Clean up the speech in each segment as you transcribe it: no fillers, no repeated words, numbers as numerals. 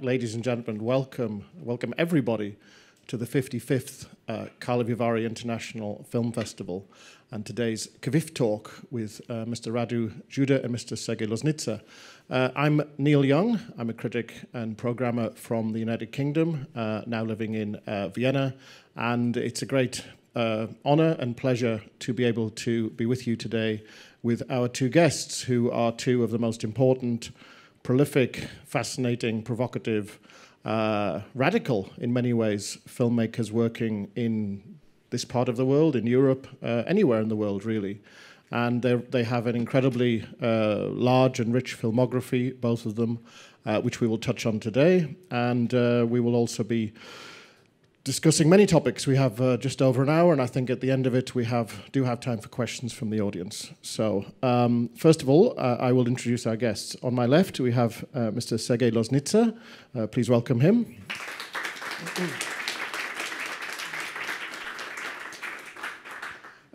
ladies and gentlemen, welcome everybody to the 55th Karlovy Vary International Film Festival and today's KVIFF Talk with Mr. Radu Jude and Mr. Sergei Loznitsa. I'm Neil Young. I'm a critic and programmer from the United Kingdom, now living in Vienna, and it's a great honor and pleasure to be able to be with you today with our two guests, who are two of the most important, prolific, fascinating, provocative, radical, in many ways, filmmakers working in this part of the world, in Europe, anywhere in the world, really. And they have an incredibly large and rich filmography, both of them, which we will touch on today. And we will also be discussing many topics. We have just over an hour, and I think at the end of it we do have time for questions from the audience. So first of all, I will introduce our guests. On my left we have Mr. Sergei Loznitsa. Please welcome him.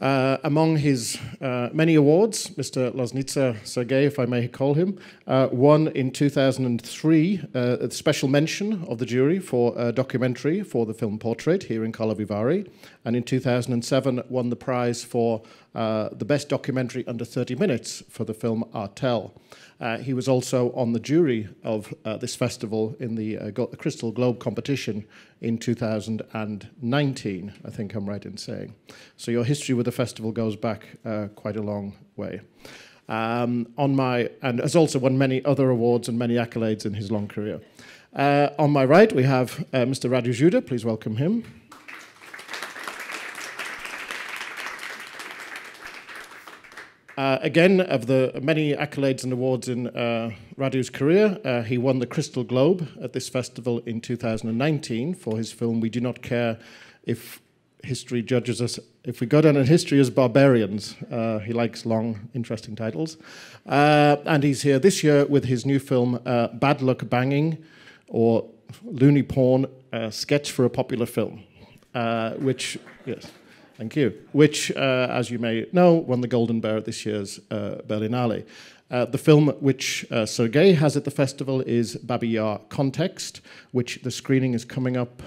Among his many awards, Mr. Loznitsa, Sergei, if I may call him, won in 2003 a special mention of the jury for a documentary for the film Portrait here in Karlovy Vary, and in 2007 won the prize for the best documentary under 30 minutes for the film Artel. He was also on the jury of this festival in the Crystal Globe competition in 2019, I think I'm right in saying. So your history with the festival goes back quite a long way. And has also won many other awards and many accolades in his long career. On my right we have Mr. Radu Jude. Please welcome him. Again, of the many accolades and awards in Radu's career, he won the Crystal Globe at this festival in 2019 for his film We Do Not Care If History Judges Us. If we go down in history as barbarians, he likes long, interesting titles. And he's here this year with his new film, Bad Luck Banging, or Loony Porn, Sketch for a Popular Film, which, yes. Thank you. Which, as you may know, won the Golden Bear at this year's Berlinale. The film which Sergei has at the festival is Babi Yar Context, which the screening is coming up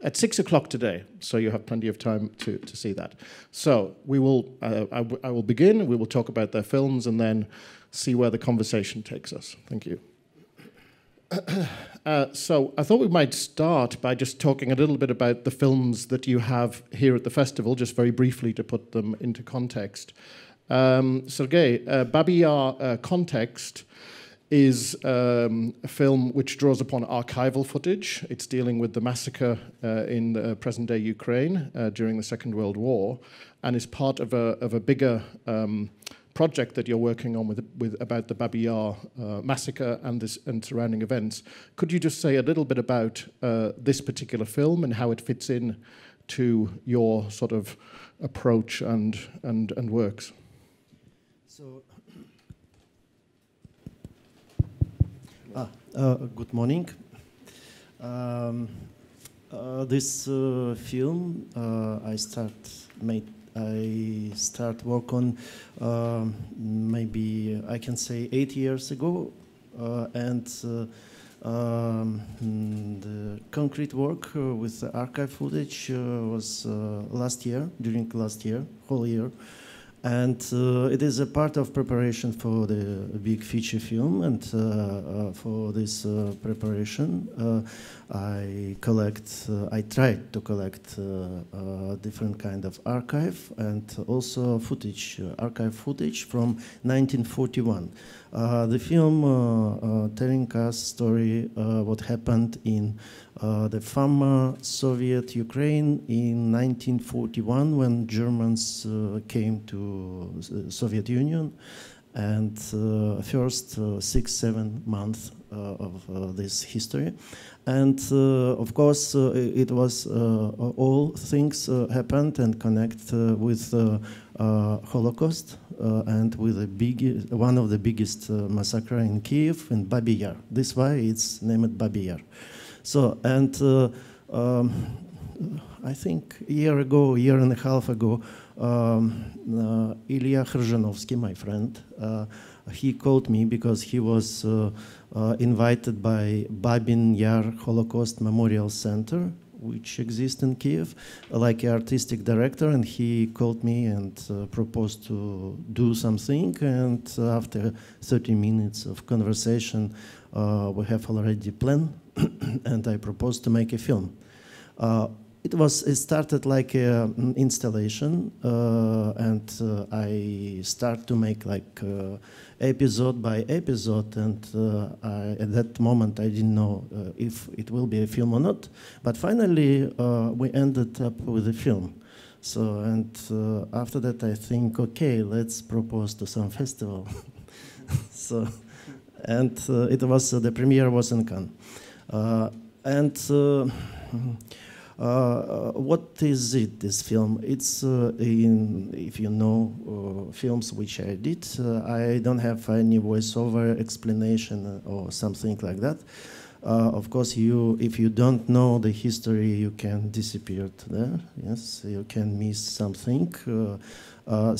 at 6 o'clock today, so you have plenty of time to see that. So we will, I will begin, we will talk about their films and then see where the conversation takes us. Thank you. So I thought we might start by just talking a little bit about the films that you have here at the festival, just very briefly to put them into context. Sergei, Babi Yar Context is a film which draws upon archival footage. It's dealing with the massacre in present-day Ukraine during the Second World War, and is part of a bigger project that you're working on with about the Babi Yar massacre and surrounding events. Could you just say a little bit about this particular film and how it fits in to your sort of approach and works? So, good morning. This film I start work on maybe I can say 8 years ago, and the concrete work with the archive footage was during last year, whole year. And it is a part of preparation for the big feature film, and for this preparation I tried to collect different kind of archive and also archive footage from 1941. The film telling us story what happened in the former Soviet Ukraine in 1941 when Germans came to the Soviet Union, and first 6-7 months of this history. And of course it was all things happened and connect with Holocaust and with one of the biggest massacre in Kiev, in Babi Yar. This is why it's named Babi Yar. So, and I think a year and a half ago, Ilya Khrzhanovsky, my friend. He called me because he was invited by Babin Yar Holocaust Memorial Center, which exists in Kiev, like an artistic director, and he called me and proposed to do something, and after 30 minutes of conversation, we have already planned, and I proposed to make a film. It started like an installation, and I start to make like episode by episode, and at that moment I didn't know if it will be a film or not, but finally we ended up with a film. So, and after that I think, okay, let's propose to some festival. So, and it was, the premiere was in Cannes. What is it, this film? It's, if you know films which I did, I don't have any voiceover explanation or something like that. Of course, if you don't know the history, you can disappear there. Yes, you can miss something. I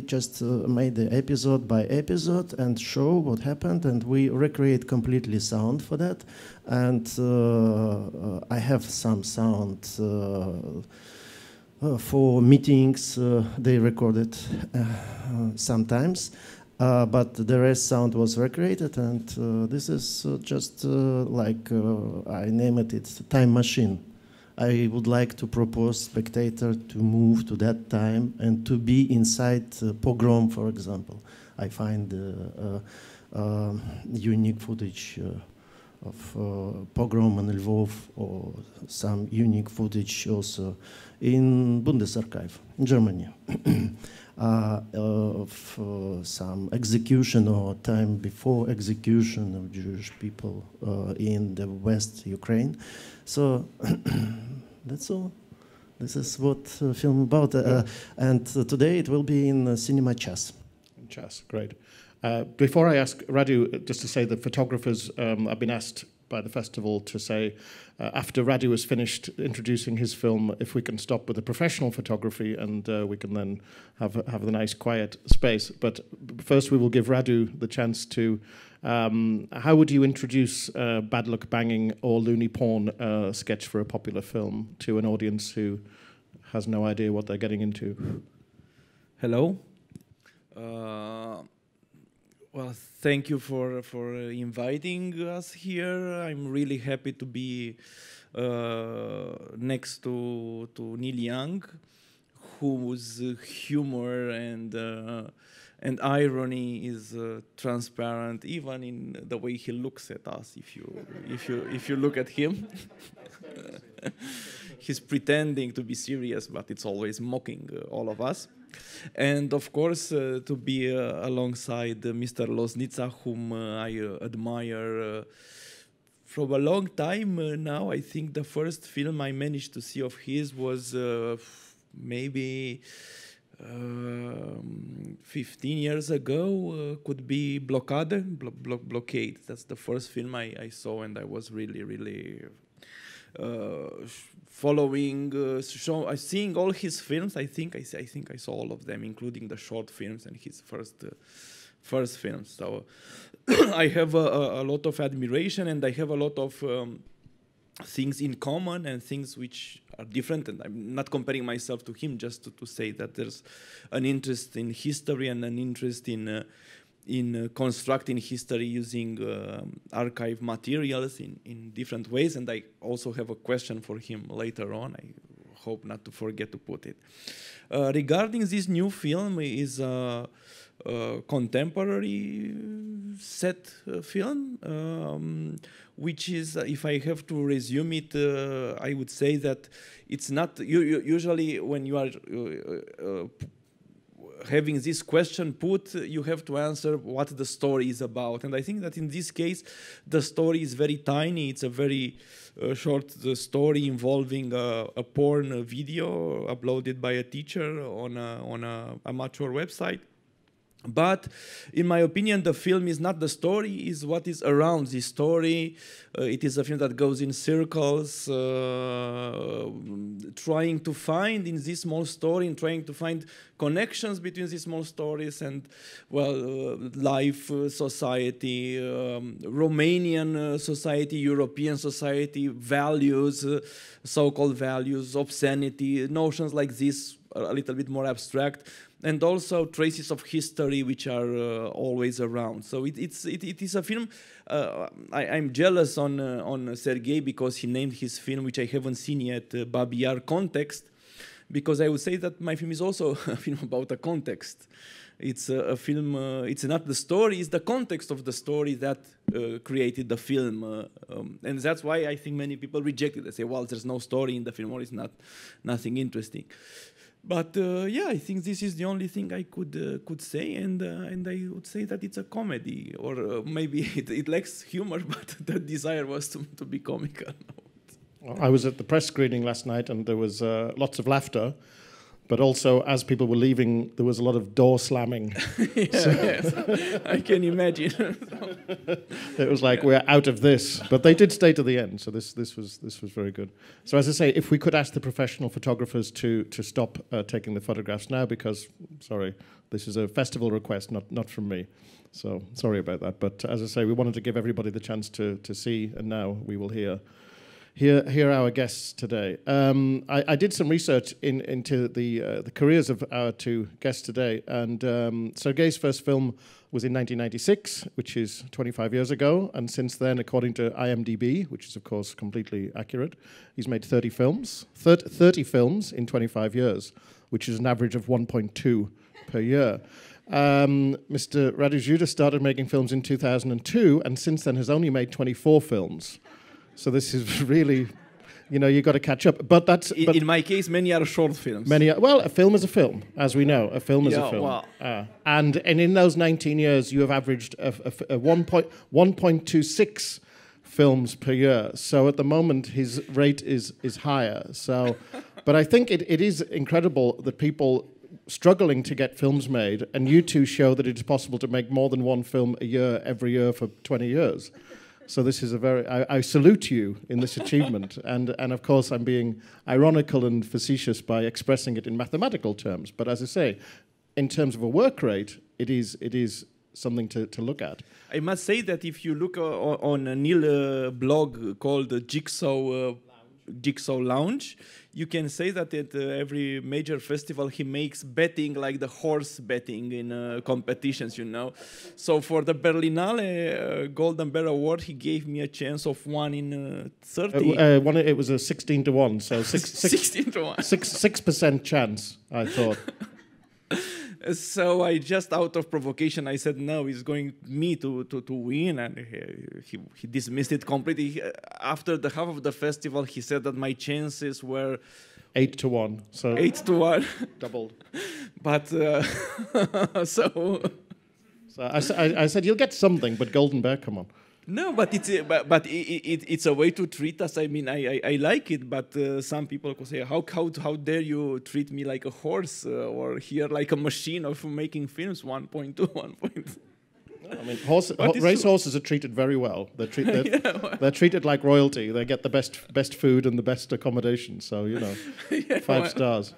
just made the episode by episode and show what happened, and we recreate completely sound for that. And I have some sound for meetings. They recorded sometimes. But the rest sound was recreated, and this is just like I named it time machine. I would like to propose spectator to move to that time and to be inside pogrom, for example. I find unique footage of pogrom in Lvov, or some unique footage also in Bundesarchive in Germany. Of some execution or time before execution of Jewish people in the West Ukraine. So that's all. This is what film about. And today it will be in Cinema Chas. Chas, great. Before I ask Radu, just to say the photographers, I've been asked by the festival to say, after Radu has finished introducing his film, if we can stop with the professional photography, and we can then have the nice quiet space. But first we will give Radu the chance to, how would you introduce Bad Luck Banging or Loony Porn sketch for a popular film to an audience who has no idea what they're getting into? Hello. Well, thank you for inviting us here. I'm really happy to be next to Neil Young, whose humor and irony is transparent, even in the way he looks at us. If you look at him, he's pretending to be serious, but it's always mocking all of us. And of course, to be alongside Mr. Loznitsa, whom I admire from a long time now. I think the first film I managed to see of his was maybe 15 years ago. Could be Blockade. That's the first film I saw, and I was really following, seeing all his films. I think I saw all of them, including the short films and his first films. So I have a lot of admiration, and I have a lot of things in common and things which are different. And I'm not comparing myself to him, just to say that there's an interest in history and an interest in constructing history using archive materials in different ways. And I also have a question for him later on. I hope not to forget to put it. Regarding this new film, is a contemporary set film, which is, if I have to resume it, I would say that it's not, usually when you are having this question put, you have to answer what the story is about. And I think that in this case, the story is very tiny. It's a very short story involving a porn video uploaded by a teacher on a amateur website. But in my opinion, the film is not the story, is what is around the story. It is a film that goes in circles, trying to find in this small story and trying to find connections between these small stories and, well, life, society, Romanian society, European society, values, so-called values, obscenity, notions like this, a little bit more abstract, and also traces of history which are always around. So it is a film. I'm jealous on Sergei because he named his film, which I haven't seen yet, Babi Yar Context, because I would say that my film is also a film about a context. It's a film, it's not the story, it's the context of the story that created the film. And that's why I think many people reject it. They say, well, there's no story in the film, or it's nothing interesting. But yeah, I think this is the only thing I could say, and I would say that it's a comedy, or maybe it lacks humor, but the desire was to be comical. I was at the press screening last night, and there was lots of laughter, but also as people were leaving, there was a lot of door slamming. Yes, I can imagine. It was like, we're out of this, but they did stay to the end, so this was very good. So as I say, if we could ask the professional photographers to stop taking the photographs now, because sorry, this is a festival request, not from me. So sorry about that. But as I say, we wanted to give everybody the chance to see, and now we will hear our guests today. I did some research into the careers of our two guests today, and Sergei's first film was in 1996, which is 25 years ago, and since then, according to IMDb, which is of course completely accurate, he's made 30 films in 25 years, which is an average of 1.2 per year. Mr. Radu Jude started making films in 2002, and since then has only made 24 films. So this is really, you've got to catch up. But that's in my case, many are short films. Well, a film is a film, as we know. A film is a film. Wow. And in those 19 years, you have averaged a 1.26 films per year. So at the moment, his rate is higher. So, but I think it is incredible that people struggling to get films made, and you two show that it's possible to make more than one film a year every year for 20 years. So this is I salute you in this achievement, and of course I'm being ironical and facetious by expressing it in mathematical terms. But as I say, in terms of a work rate, it is something to look at. I must say that if you look on a Neil blog called Jigsaw Lounge, you can say that at every major festival he makes betting, like the horse betting in competitions, So for the Berlinale Golden Bear Award, he gave me a chance of 1 in 30. It was a 16 to 1, so 16 to 1. 6% chance, I thought. So I just, out of provocation, I said no, he's going me to win, and he dismissed it completely. After the half of the festival, he said that my chances were 8 to 1. So 8 to 1, doubled. But so I said you'll get something, but Golden Bear, come on. No, but it's a way to treat us. I mean, I like it, but some people could say, how dare you treat me like a horse or here like a machine of making films? 1.2, 1.2. I mean, race horses are treated very well. They're treated like royalty. They get the best food and the best accommodation. So 5 stars.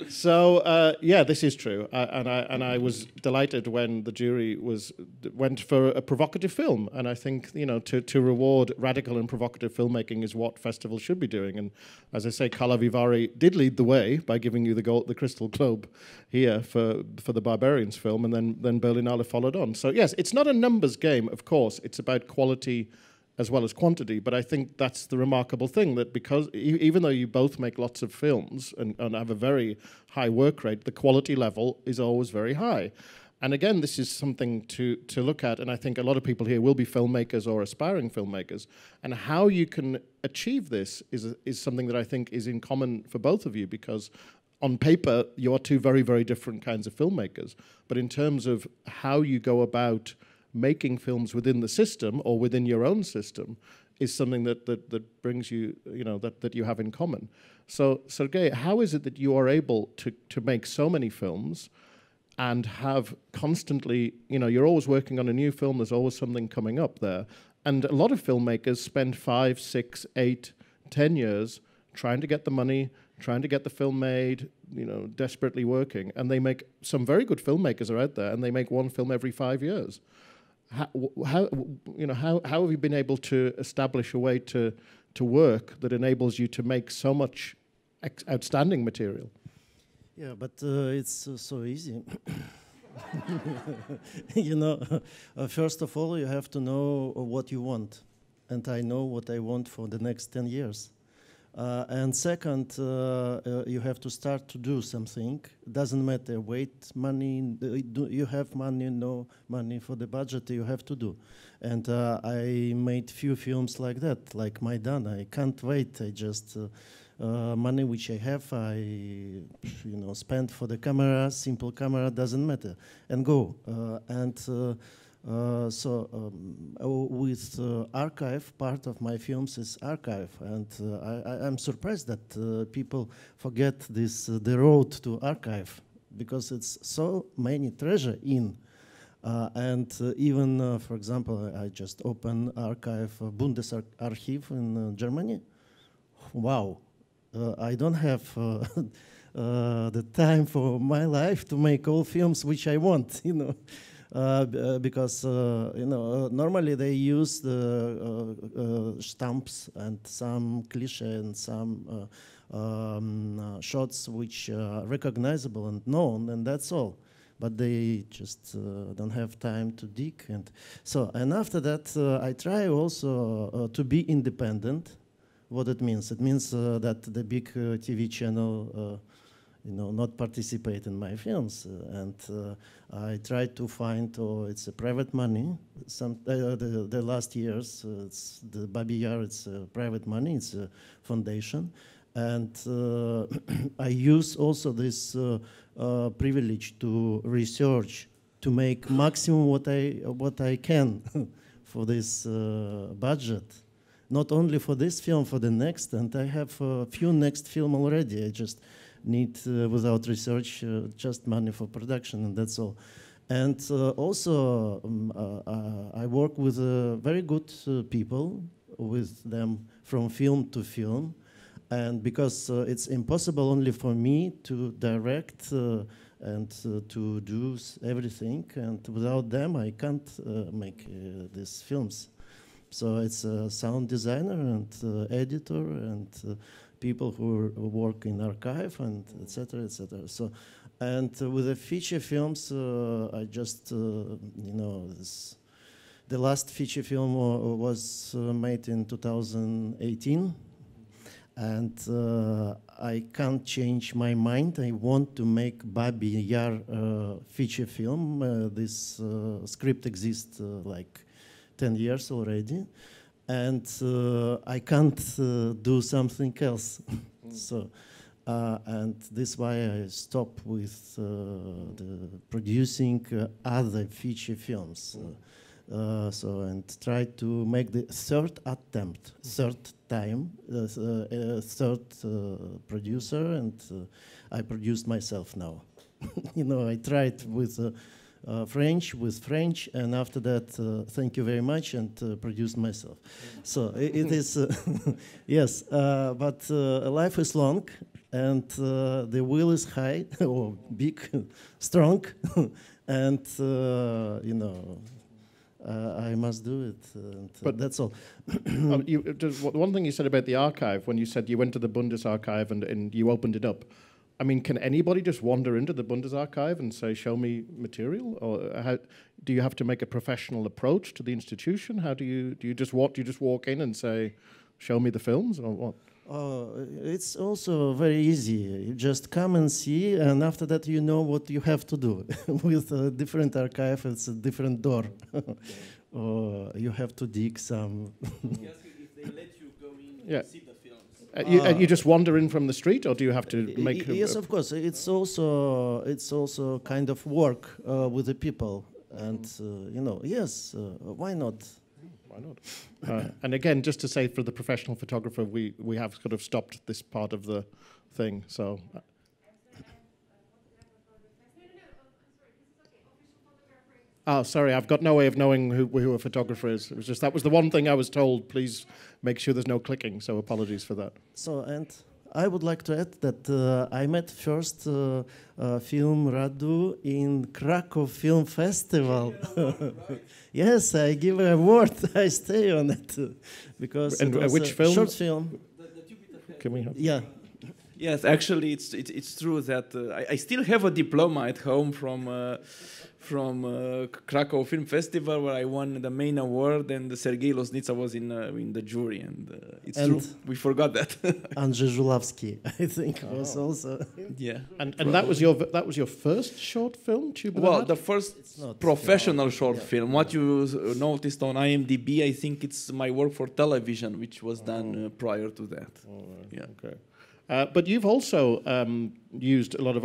So this is true, and I was delighted when the jury went for a provocative film, and I think to reward radical and provocative filmmaking is what festivals should be doing. And as I say, Karlovy Vary did lead the way by giving you the Crystal Globe here for the Barbarians film, and then Berlinale followed on. So yes, it's not a numbers game, of course. It's about quality as well as quantity, but I think that's the remarkable thing, that because even though you both make lots of films and have a very high work rate, the quality level is always very high. And again, this is something to look at, and I think a lot of people here will be filmmakers or aspiring filmmakers, and how you can achieve this is something that I think is in common for both of you, because on paper, you are two very, very different kinds of filmmakers, but in terms of how you go about making films within the system or within your own system is something that brings you, that you have in common. So, Sergei, how is it that you are able to make so many films and have constantly, you know, you're always working on a new film, there's always something coming up there. And a lot of filmmakers spend 5, 6, 8, 10 years trying to get the money, trying to get the film made, you know, desperately working. And they make, some very good filmmakers are out there, and they make one film every 5 years. How have you been able to establish a way to work that enables you to make so much outstanding material? Yeah, but it's so easy. You know, first of all, you have to know what you want. And I know what I want for the next 10 years. And second, you have to start to do something. Doesn't matter, wait, money, you have money, no money for the budget, you have to do. And I made few films like that, like Maidan. I can't wait, I just, money which I have, spend for the camera, simple camera, doesn't matter, and go. With archive, part of my films is archive, and I'm surprised that people forget this the road to archive, because it's so many treasure in. Even, for example, I just opened archive, Bundesarchiv in Germany. Wow, I don't have the time for my life to make all films which I want, you know. Because normally they use the stamps and some cliché and some shots which are recognizable and known, and that's all. But they just don't have time to dig, and after that I try also to be independent. What it means? It means that the big TV channel not participate in my films, and I try to find, it's a private money. The last years, it's the Babi Yar, it's private money, it's a foundation, and I use also this privilege to research, to make maximum what I can for this budget. Not only for this film, for the next, and I have a few next film already. I just need, without research, just money for production, and that's all. And also, I work with very good people, with them from film to film, and because it's impossible only for me to direct and to do everything, and without them I can't make these films. So it's a sound designer and editor and people who work in archive and etc. etc. So, and with the feature films, I just the last feature film was made in 2018, and I can't change my mind. I want to make Babi Yar feature film. This script exists like 10 years already, and I can't do something else. So, and this is why I stop with the producing other feature films. And try to make the third attempt, third time, third producer, and I produced myself now. I tried with French, and after that, thank you very much, and produced myself. So it is, yes, but life is long, and the will is high, or big, strong, and, I must do it, and but that's all. One thing you said about the archive, when you said you went to the Bundesarchiv and you opened it up, I mean, can anybody just wander into the Bundesarchiv and say, show me material? Or how, do you have to make a professional approach to the institution? How do you just walk in and say, show me the films, or what? It's also very easy. You just come and see, and after that you know what you have to do. With a different archive, it's a different door. You have to dig some. If they let you go in and see the films. You just wander in from the street, or do you have to make? Yes, of course. It's also kind of work with the people, and yes, why not? Why not? And again, just to say, for the professional photographer, we have sort of stopped this part of the thing. So. Oh, sorry, I've got no way of knowing who a photographer is. It was just that was the one thing I was told. Please make sure there's no clicking. So apologies for that. So, and I would like to add that I met first film Radu in Krakow Film Festival. Yes, I give a award. I stay on it because And it was which a film? short film. Can we have? Yeah. Yes, actually, it's true that I still have a diploma at home from Krakow Film Festival where I won the main award, and Sergei Loznitsa was in the jury, and it's true we forgot that. Andrzej Żuławski, I think, was also. Yeah, And that was your first short film, Tube of the well, Hat? the first professional short film. What you noticed on IMDb, I think it's my work for television, which was done prior to that. Yeah. Okay. But you've also used a lot of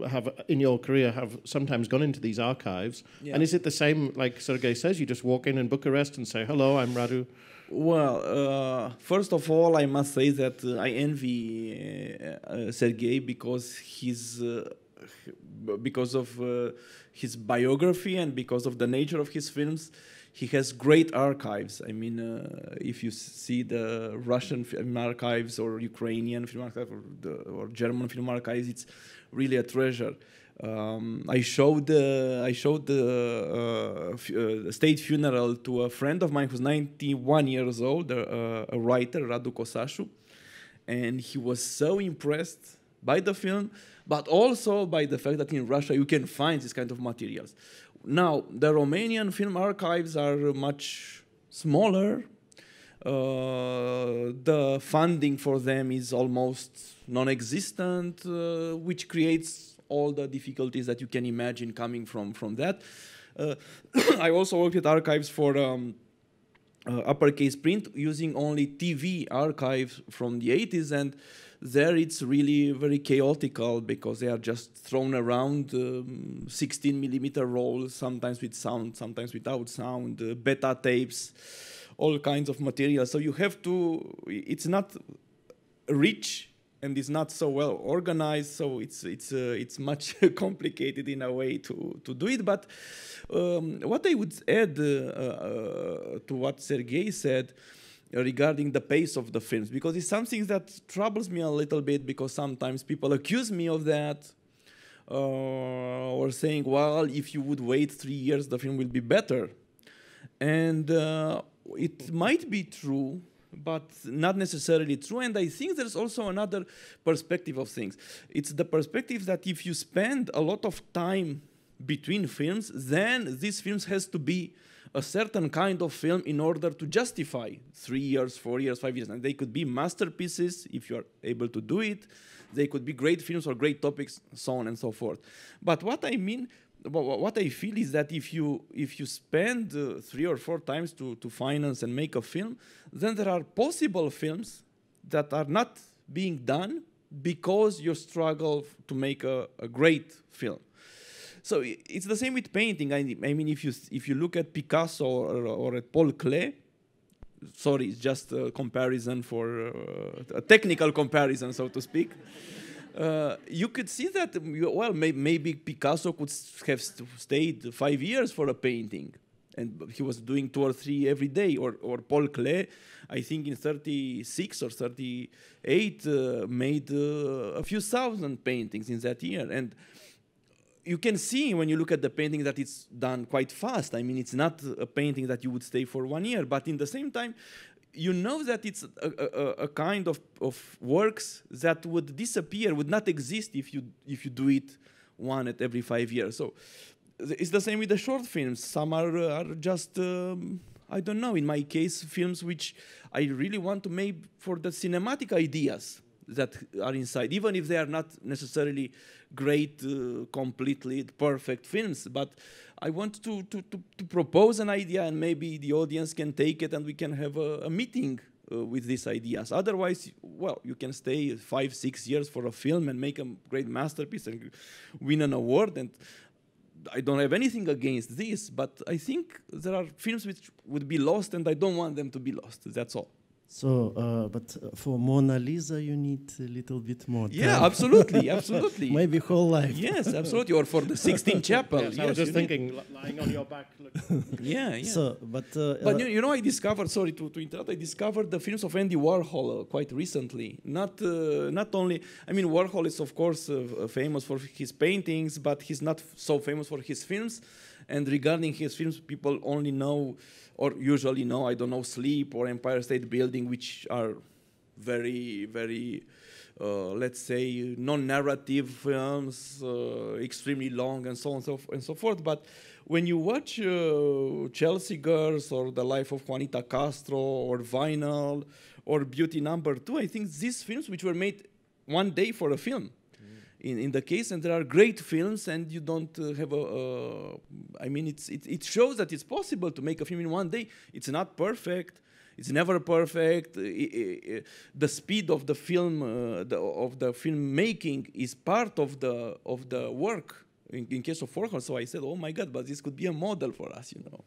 have in your career have sometimes gone into these archives. Yeah. And is it the same like Sergei says? You just walk in Bucharest and say, "Hello, I'm Radu." Well, first of all, I must say that I envy Sergei because of his biography and because of the nature of his films. He has great archives. I mean, if you see the Russian film archives or Ukrainian film archives or German film archives, it's really a treasure. I showed the state funeral to a friend of mine who's 91 years old, a writer, Radu Kosashu, and he was so impressed by the film, but also by the fact that in Russia you can find this kind of materials. Now, the Romanian film archives are much smaller. The funding for them is almost non-existent, which creates all the difficulties that you can imagine coming from that. I also worked at archives for uppercase print using only TV archives from the 80s, and there it's really very chaotical because they are just thrown around 16mm rolls, sometimes with sound, sometimes without sound, beta tapes, all kinds of material. So you have to, it's not rich and it's not so well organized, so it's much complicated in a way to do it. But what I would add to what Sergei said regarding the pace of the films, because it's something that troubles me a little bit, because sometimes people accuse me of that, or saying, well, if you would wait 3 years, the film will be better. And it might be true, but not necessarily true. And I think there's also another perspective of things. It's the perspective that if you spend a lot of time between films, then these films has to be a certain kind of film in order to justify 3 years, 4 years, 5 years. And they could be masterpieces if you are able to do it. They could be great films or great topics, so on and so forth. But what I mean, what I feel is that if you spend 3 or 4 times to finance and make a film, then there are possible films that are not being done because you struggle to make a great film. So it's the same with painting. I mean, if you look at Picasso or at Paul Klee, sorry, it's just a comparison for a technical comparison, so to speak. You could see that, well, maybe Picasso could have stayed 5 years for a painting, and he was doing 2 or 3 every day. Or Paul Klee, I think in 36 or 38, made a few thousand paintings in that year. And you can see when you look at the painting that it's done quite fast. I mean, it's not a painting that you would stay for 1 year, but in the same time, you know that it's a kind of works that would disappear, would not exist if you do it one at every 5 years. So it's the same with the short films. Some are just, I don't know, in my case, films which I really want to make for the cinematic ideas that are inside, even if they are not necessarily great, completely perfect films. But I want to propose an idea, and maybe the audience can take it and we can have a meeting with these ideas. Otherwise, well, you can stay 5, 6 years for a film and make a great masterpiece and win an award. And I don't have anything against this, but I think there are films which would be lost, and I don't want them to be lost. That's all. So, but for Mona Lisa, you need a little bit more time. Yeah, absolutely, absolutely. Maybe whole life. Yes, absolutely. Or for the Sixtine Chapel. Yes, I was just thinking, lying on your back. Yeah, yeah. So, but you know, I discovered. Sorry to interrupt. I discovered the films of Andy Warhol quite recently. Not only. I mean, Warhol is of course famous for his paintings, but he's not so famous for his films. And regarding his films, people only know, or usually know, I don't know, Sleep or Empire State Building, which are very, very, let's say, non-narrative films, extremely long, and so on and so forth. But when you watch Chelsea Girls or The Life of Juanita Castro or Vinyl or Beauty Number 2, I think these films, which were made one day for a film, in the case, and there are great films, and you don't have I mean, it shows that it's possible to make a film in one day. It's not perfect. It's never perfect. The speed of the film, of the filmmaking, is part of the work. In case of Warhol, so I said, "Oh my God!" But this could be a model for us, you know,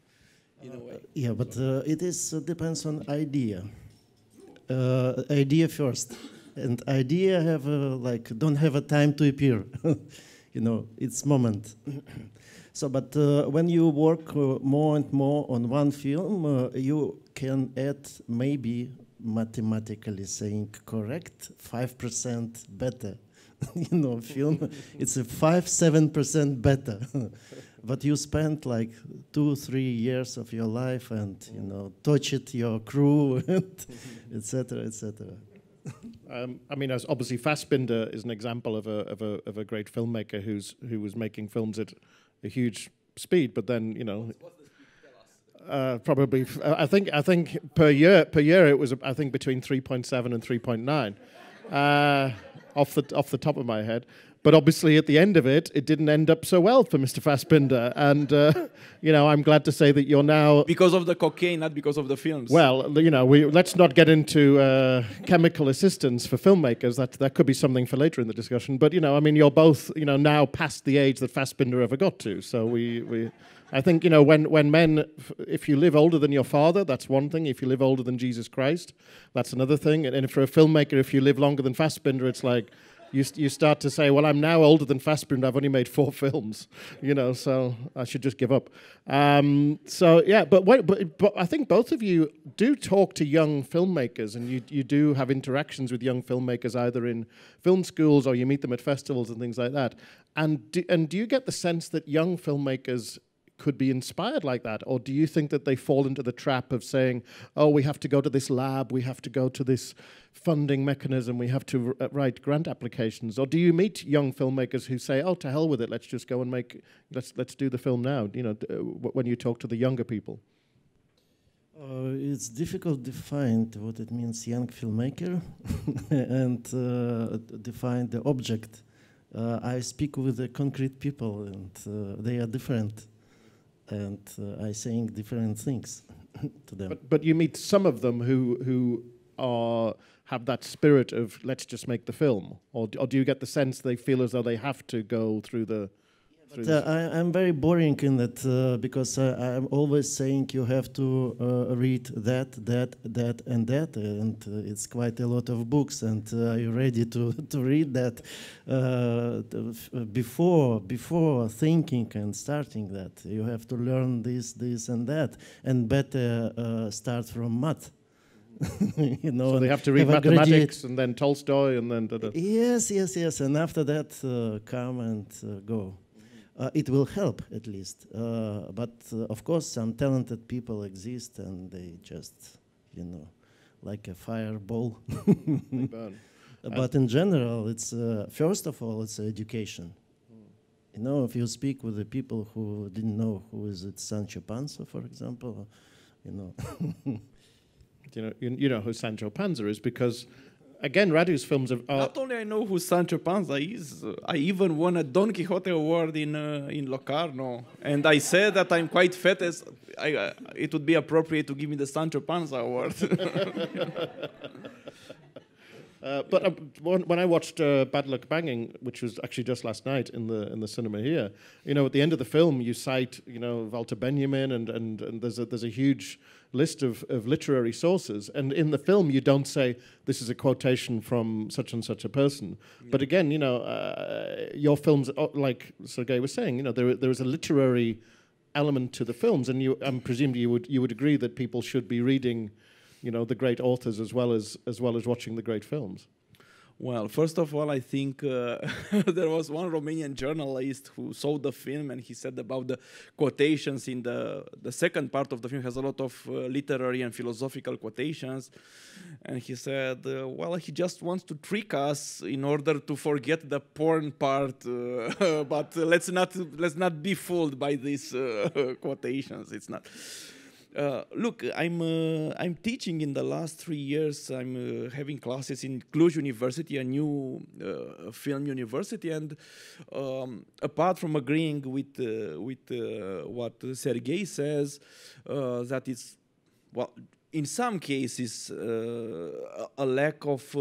in a way. Yeah, but it is depends on idea. Idea first. And idea have don't have a time to appear, you know, it's moment. So, but when you work more and more on one film, you can add maybe mathematically saying correct 5% better. You know, film it's a 5-7% better. But you spend like 2-3 years of your life and you know tortured your crew, etc., etc. I mean, as obviously Fassbinder is an example of a great filmmaker who was making films at a huge speed, but then you know, probably I think per year it was I think between 3.7 and 3.9 off the top of my head. But obviously, at the end of it, it didn't end up so well for Mr. Fassbinder. And, you know, I'm glad to say that you're now... Because of the cocaine, not because of the films. Well, you know, let's not get into chemical assistance for filmmakers. That could be something for later in the discussion. But, you know, I mean, you're both, you know, now past the age that Fassbinder ever got to. So I think, you know, when men... If you live older than your father, that's one thing. If you live older than Jesus Christ, that's another thing. And for a filmmaker, if you live longer than Fassbinder, it's like... You start to say, well, I'm now older than Fassbinder. I've only made 4 films, you know, so I should just give up. So yeah, but I think both of you do talk to young filmmakers, and you do have interactions with young filmmakers either in film schools or you meet them at festivals and things like that. And do you get the sense that young filmmakers could be inspired like that? Or do you think that they fall into the trap of saying, oh, we have to go to this lab, we have to go to this funding mechanism, we have to write grant applications? Or do you meet young filmmakers who say, oh, to hell with it, let's just go and let's do the film now, you know, when you talk to the younger people? It's difficult to define what it means young filmmaker and define the object. I speak with the concrete people and they are different. And I saying different things to them. But you meet some of them who have that spirit of let's just make the film, or do you get the sense they feel as though they have to go through the? I'm very boring in that because I'm always saying you have to read that, and it's quite a lot of books, and are you ready to read that before thinking and starting that? You have to learn this, and that, and better start from math. You know, so they have to read mathematics and then Tolstoy and then... Yes, and after that come and go. It will help, at least. But, of course, some talented people exist, and they just, you know, like a fireball. They burn. But in general, it's, first of all, it's education. You know, if you speak with the people who didn't know who is it, Sancho Panza, for example, you know. You know who Sancho Panza is because... Again, Radu's films are... Not only I know who Sancho Panza is, I even won a Don Quixote award in Locarno, and I said that I'm quite fat as it would be appropriate to give me the Sancho Panza award. But when I watched Bad Luck Banging, which was actually just last night in the cinema here, you know, at the end of the film, you cite, you know, Walter Benjamin, and there's a huge list of literary sources, and in the film you don't say this is a quotation from such and such a person. Yeah. But again, you know, your films, like Sergei was saying, you know, there is a literary element to the films, and I'm presuming you would agree that people should be reading, you know, the great authors as well as watching the great films. Well, first of all, I think there was one Romanian journalist who saw the film, and he said about the quotations in the second part of the film has a lot of literary and philosophical quotations, and he said, well, he just wants to trick us in order to forget the porn part, but let's not be fooled by these quotations. It's not. Look, I'm teaching in the last 3 years. I'm having classes in Cluj University, a new film university, and apart from agreeing with what Sergei says, that it's, well, in some cases a lack of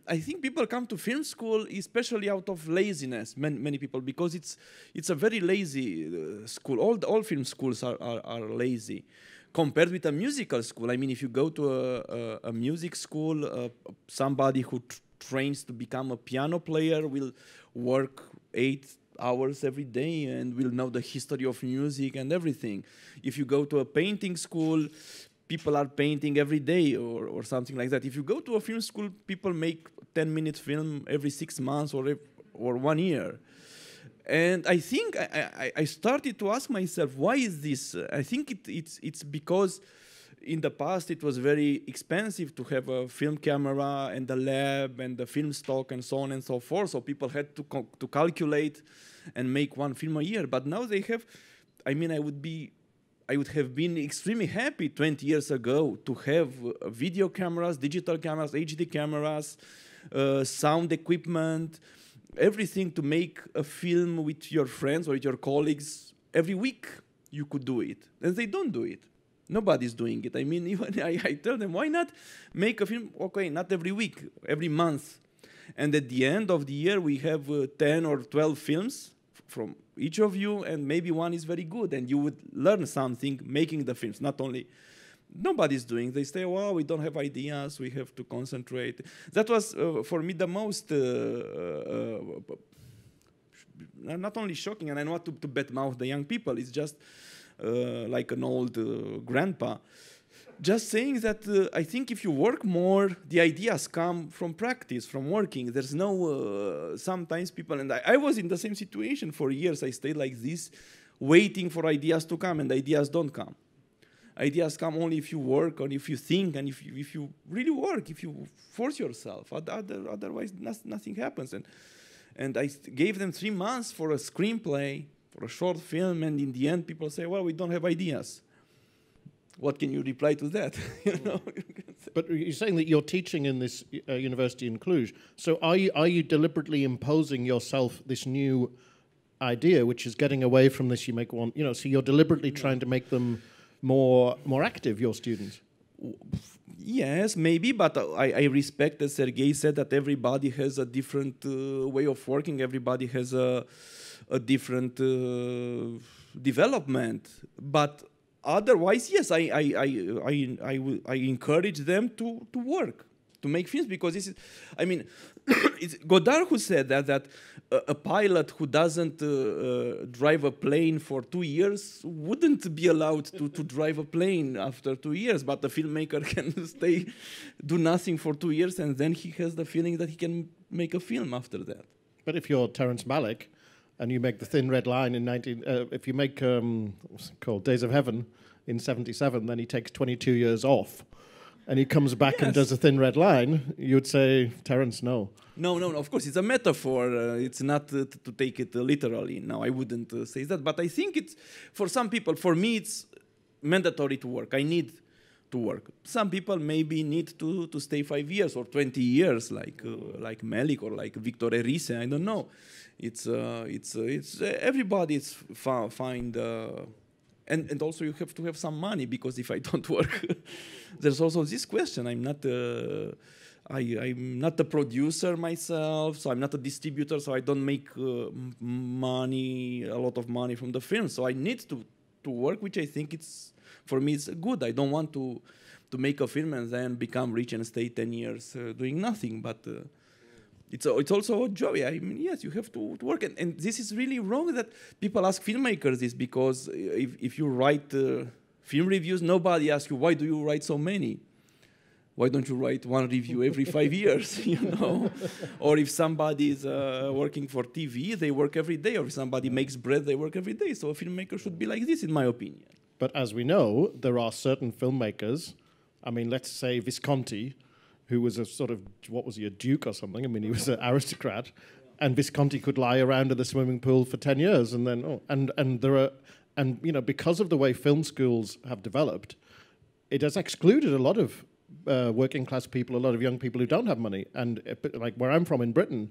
I think people come to film school especially out of laziness, many people, because it's a very lazy school. All film schools are lazy compared with a musical school. I mean, if you go to a music school, somebody who trains to become a piano player will work 8 hours every day and will know the history of music and everything. If you go to a painting school, people are painting every day or something like that. If you go to a film school, people make 10-minute film every 6 months or 1 year. And I think I started to ask myself, why is this? I think it's because in the past it was very expensive to have a film camera and a lab and the film stock and so on and so forth. So people had to calculate and make one film a year. But now they have, I mean, I would have been extremely happy 20 years ago to have video cameras, digital cameras, HD cameras, sound equipment, everything to make a film with your friends or with your colleagues every week. You could do it. And they don't do it. Nobody's doing it. I mean, even I tell them, why not make a film? Okay, not every week, every month. And at the end of the year, we have 10 or 12 films from each of you, and maybe one is very good, and you would learn something making the films. Not only, nobody's doing. They say, well, we don't have ideas, we have to concentrate. That was, for me, the most, not only shocking, and I don't want to badmouth the young people, it's just like an old grandpa. Just saying that I think if you work more, the ideas come from practice, from working. There's no, sometimes people, and I was in the same situation for years. I stayed like this, waiting for ideas to come, and ideas don't come. Ideas come only if you work, or if you think, and if you really work, if you force yourself. Otherwise, nothing happens. And I gave them 3 months for a screenplay, for a short film, and in the end, people say, well, we don't have ideas. What can you reply to that? You know? But you're saying that you're teaching in this university in Cluj. So are you deliberately imposing yourself this new idea, which is getting away from this? You make one, you know. So you're deliberately trying to make them more active, your students. Yes, maybe, but I respect that Sergei said that everybody has a different way of working. Everybody has a different development, but. Otherwise, yes, I encourage them to work, to make films, because this is, I mean, it's Godard who said that a pilot who doesn't drive a plane for 2 years wouldn't be allowed to drive a plane after 2 years, but the filmmaker can do nothing for 2 years, and then he has the feeling that he can make a film after that. But if you're Terrence Malick, and you make The Thin Red Line in if you make what's it called, Days of Heaven in 1977, then he takes 22 years off, and he comes back and does A Thin Red Line, you would say, Terrence, no. No, of course, it's a metaphor. It's not to take it literally. No, I wouldn't say that. But I think it's, for some people, for me, it's mandatory to work. I need to work. Some people maybe need to stay 5 years or 20 years, like Malick or like Victor Erise. I don't know. It's everybody's find, and also you have to have some money, because if I don't work, there's also this question. I'm not a producer myself, so I'm not a distributor, so I don't make money, a lot of money from the film. So I need to work, which I think it's, for me, it's good. I don't want to make a film and then become rich and stay 10 years doing nothing. But it's also a joy. I mean, yes, you have to work. And this is really wrong that people ask filmmakers this, because if you write film reviews, nobody asks you, why do you write so many? Why don't you write one review every 5 years, you know? Or if somebody is working for TV, they work every day. Or if somebody makes bread, they work every day. So a filmmaker should be like this, in my opinion. But as we know, there are certain filmmakers, I mean, let's say Visconti, who was a sort of, what was he, a duke or something? I mean, he was an aristocrat. And Visconti could lie around in the swimming pool for 10 years. And then, and you know, because of the way film schools have developed, it has excluded a lot of working class people, a lot of young people who don't have money. And like where I'm from in Britain,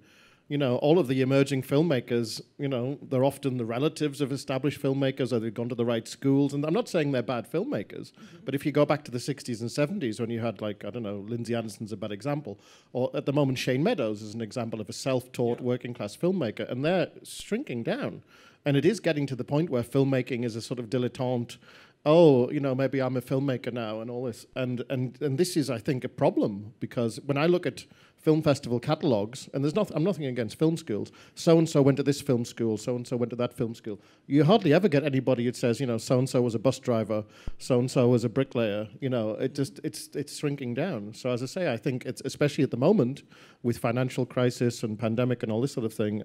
you know, all of the emerging filmmakers, you know, they're often the relatives of established filmmakers, or they've gone to the right schools. And I'm not saying they're bad filmmakers, but if you go back to the 60s and 70s when you had, like, I don't know, Lindsay Anderson's a bad example, or at the moment Shane Meadows is an example of a self-taught working class filmmaker, and they're shrinking down. And it is getting to the point where filmmaking is a sort of dilettante, oh, you know, maybe I'm a filmmaker now and all this. And this is, I think, a problem, because when I look at film festival catalogues, and I'm nothing against film schools, so-and-so went to this film school, so-and-so went to that film school. You hardly ever get anybody that says, you know, so-and-so was a bus driver, so-and-so was a bricklayer. You know, it's shrinking down. So as I say, I think it's, especially at the moment, with financial crisis and pandemic and all this sort of thing,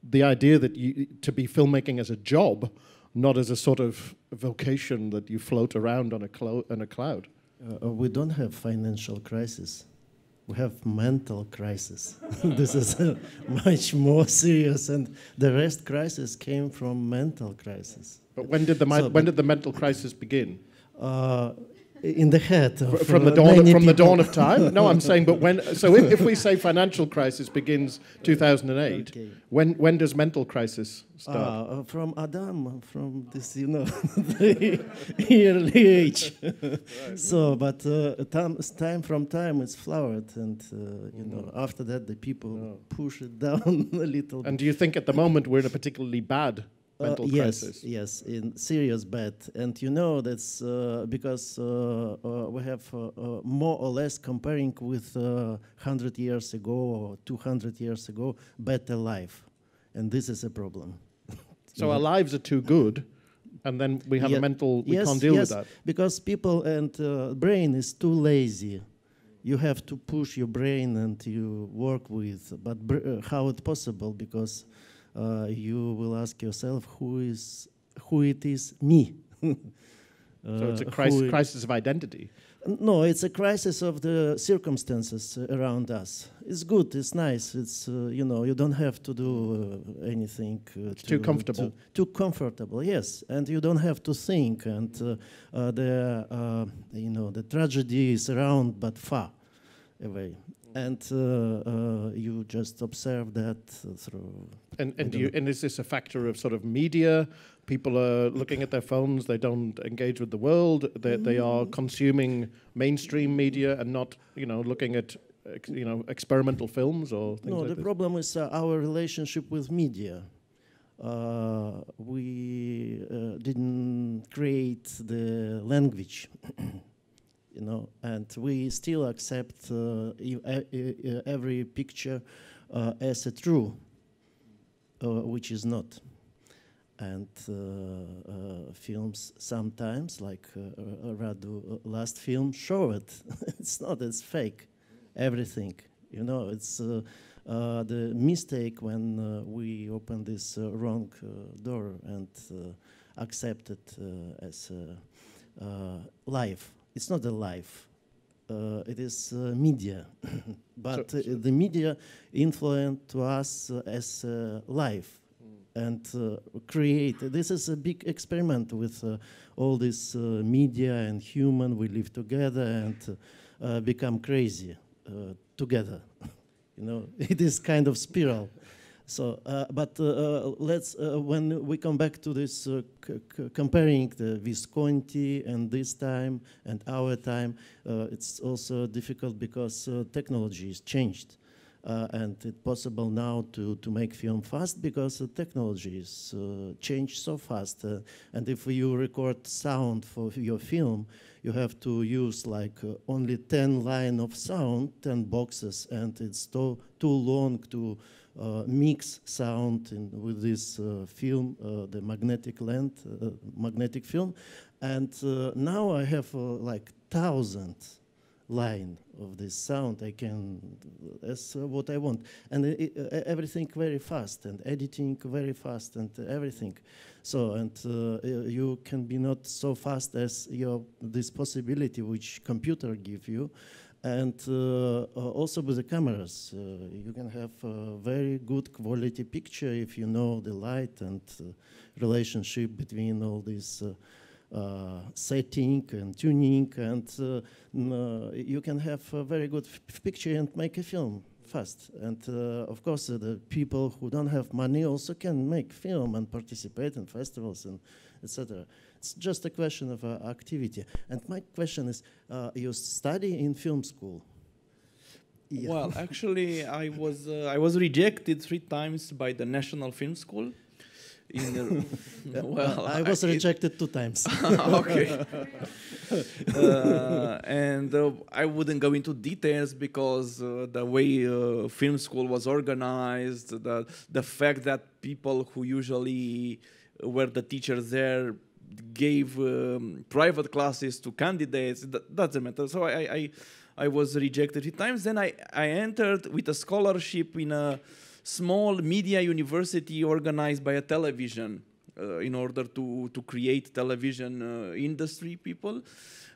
the idea that to be filmmaking as a job, not as a sort of vocation that you float around on a cloud. We don't have financial crisis. We have mental crisis. This is much more serious, and the rest crisis came from mental crisis. But when did the mental crisis begin? In the head of from the dawn of time. No, I'm saying, but when? So if we say financial crisis begins 2008, okay. When does mental crisis start? From Adam, from this, you know, the early age. Right. So, but time from time it's flowered, and you know, after that the people push it down a little. And do you think at the moment we're in a particularly bad mental crisis? Yes, in serious bad. And you know, that's because we have more or less comparing with 100 years ago or 200 years ago, better life. And this is a problem. So our lives are too good, and then we have a mental, we can't deal with that. Because people and brain is too lazy. You have to push your brain and you work with, but how it's possible? Because you will ask yourself, who it is me? So it's a crisis of identity. No, it's a crisis of the circumstances around us. It's good, it's nice, it's, you know, you don't have to do anything. It's too comfortable. Too comfortable, yes. And you don't have to think, and you know, the tragedy is around but far away. And you just observe that through. And is this a factor of sort of media? People are looking at their phones. They don't engage with the world. They are consuming mainstream media and not, you know, looking at, you know, experimental films or things like this. No, the problem is our relationship with media. We didn't create the language. You know, and we still accept every picture as a true, which is not. And films sometimes, like Radu last film, show it. It's not, it's fake, everything. You know, it's the mistake when we open this wrong door and accept it as life. It's not a life. It is media. But the media influence to us as life and create. This is a big experiment with all this media and human. We live together and become crazy together. You know, it is kind of spiral. So, but let's when we come back to this comparing the Visconti and this time and our time, it's also difficult because technology is changed. And it's possible now to make film fast because the technology is changed so fast. And if you record sound for your film, you have to use like only 10 lines of sound, 10 boxes, and it's too long to mix sound with this film, the magnetic length, magnetic film. And now I have like 1,000 line of this sound. I can, that's what I want. And everything very fast, and editing very fast, and everything. So, and you can be not so fast as this possibility which computer give you. And also with the cameras, you can have a very good quality picture if you know the light and relationship between all these setting and tuning, and you can have a very good picture and make a film fast. And of course, the people who don't have money also can make film and participate in festivals and etc. It's just a question of activity. And my question is, you study in film school? Yeah. Well, actually, I was rejected 3 times by the National Film School. Well, I was rejected 2 times. Okay. And I wouldn't go into details because the way film school was organized, the fact that people who usually were the teachers there gave private classes to candidates, that doesn't matter. So I was rejected 3 times. Then I entered with a scholarship in a small media university organized by a television in order to create television industry people.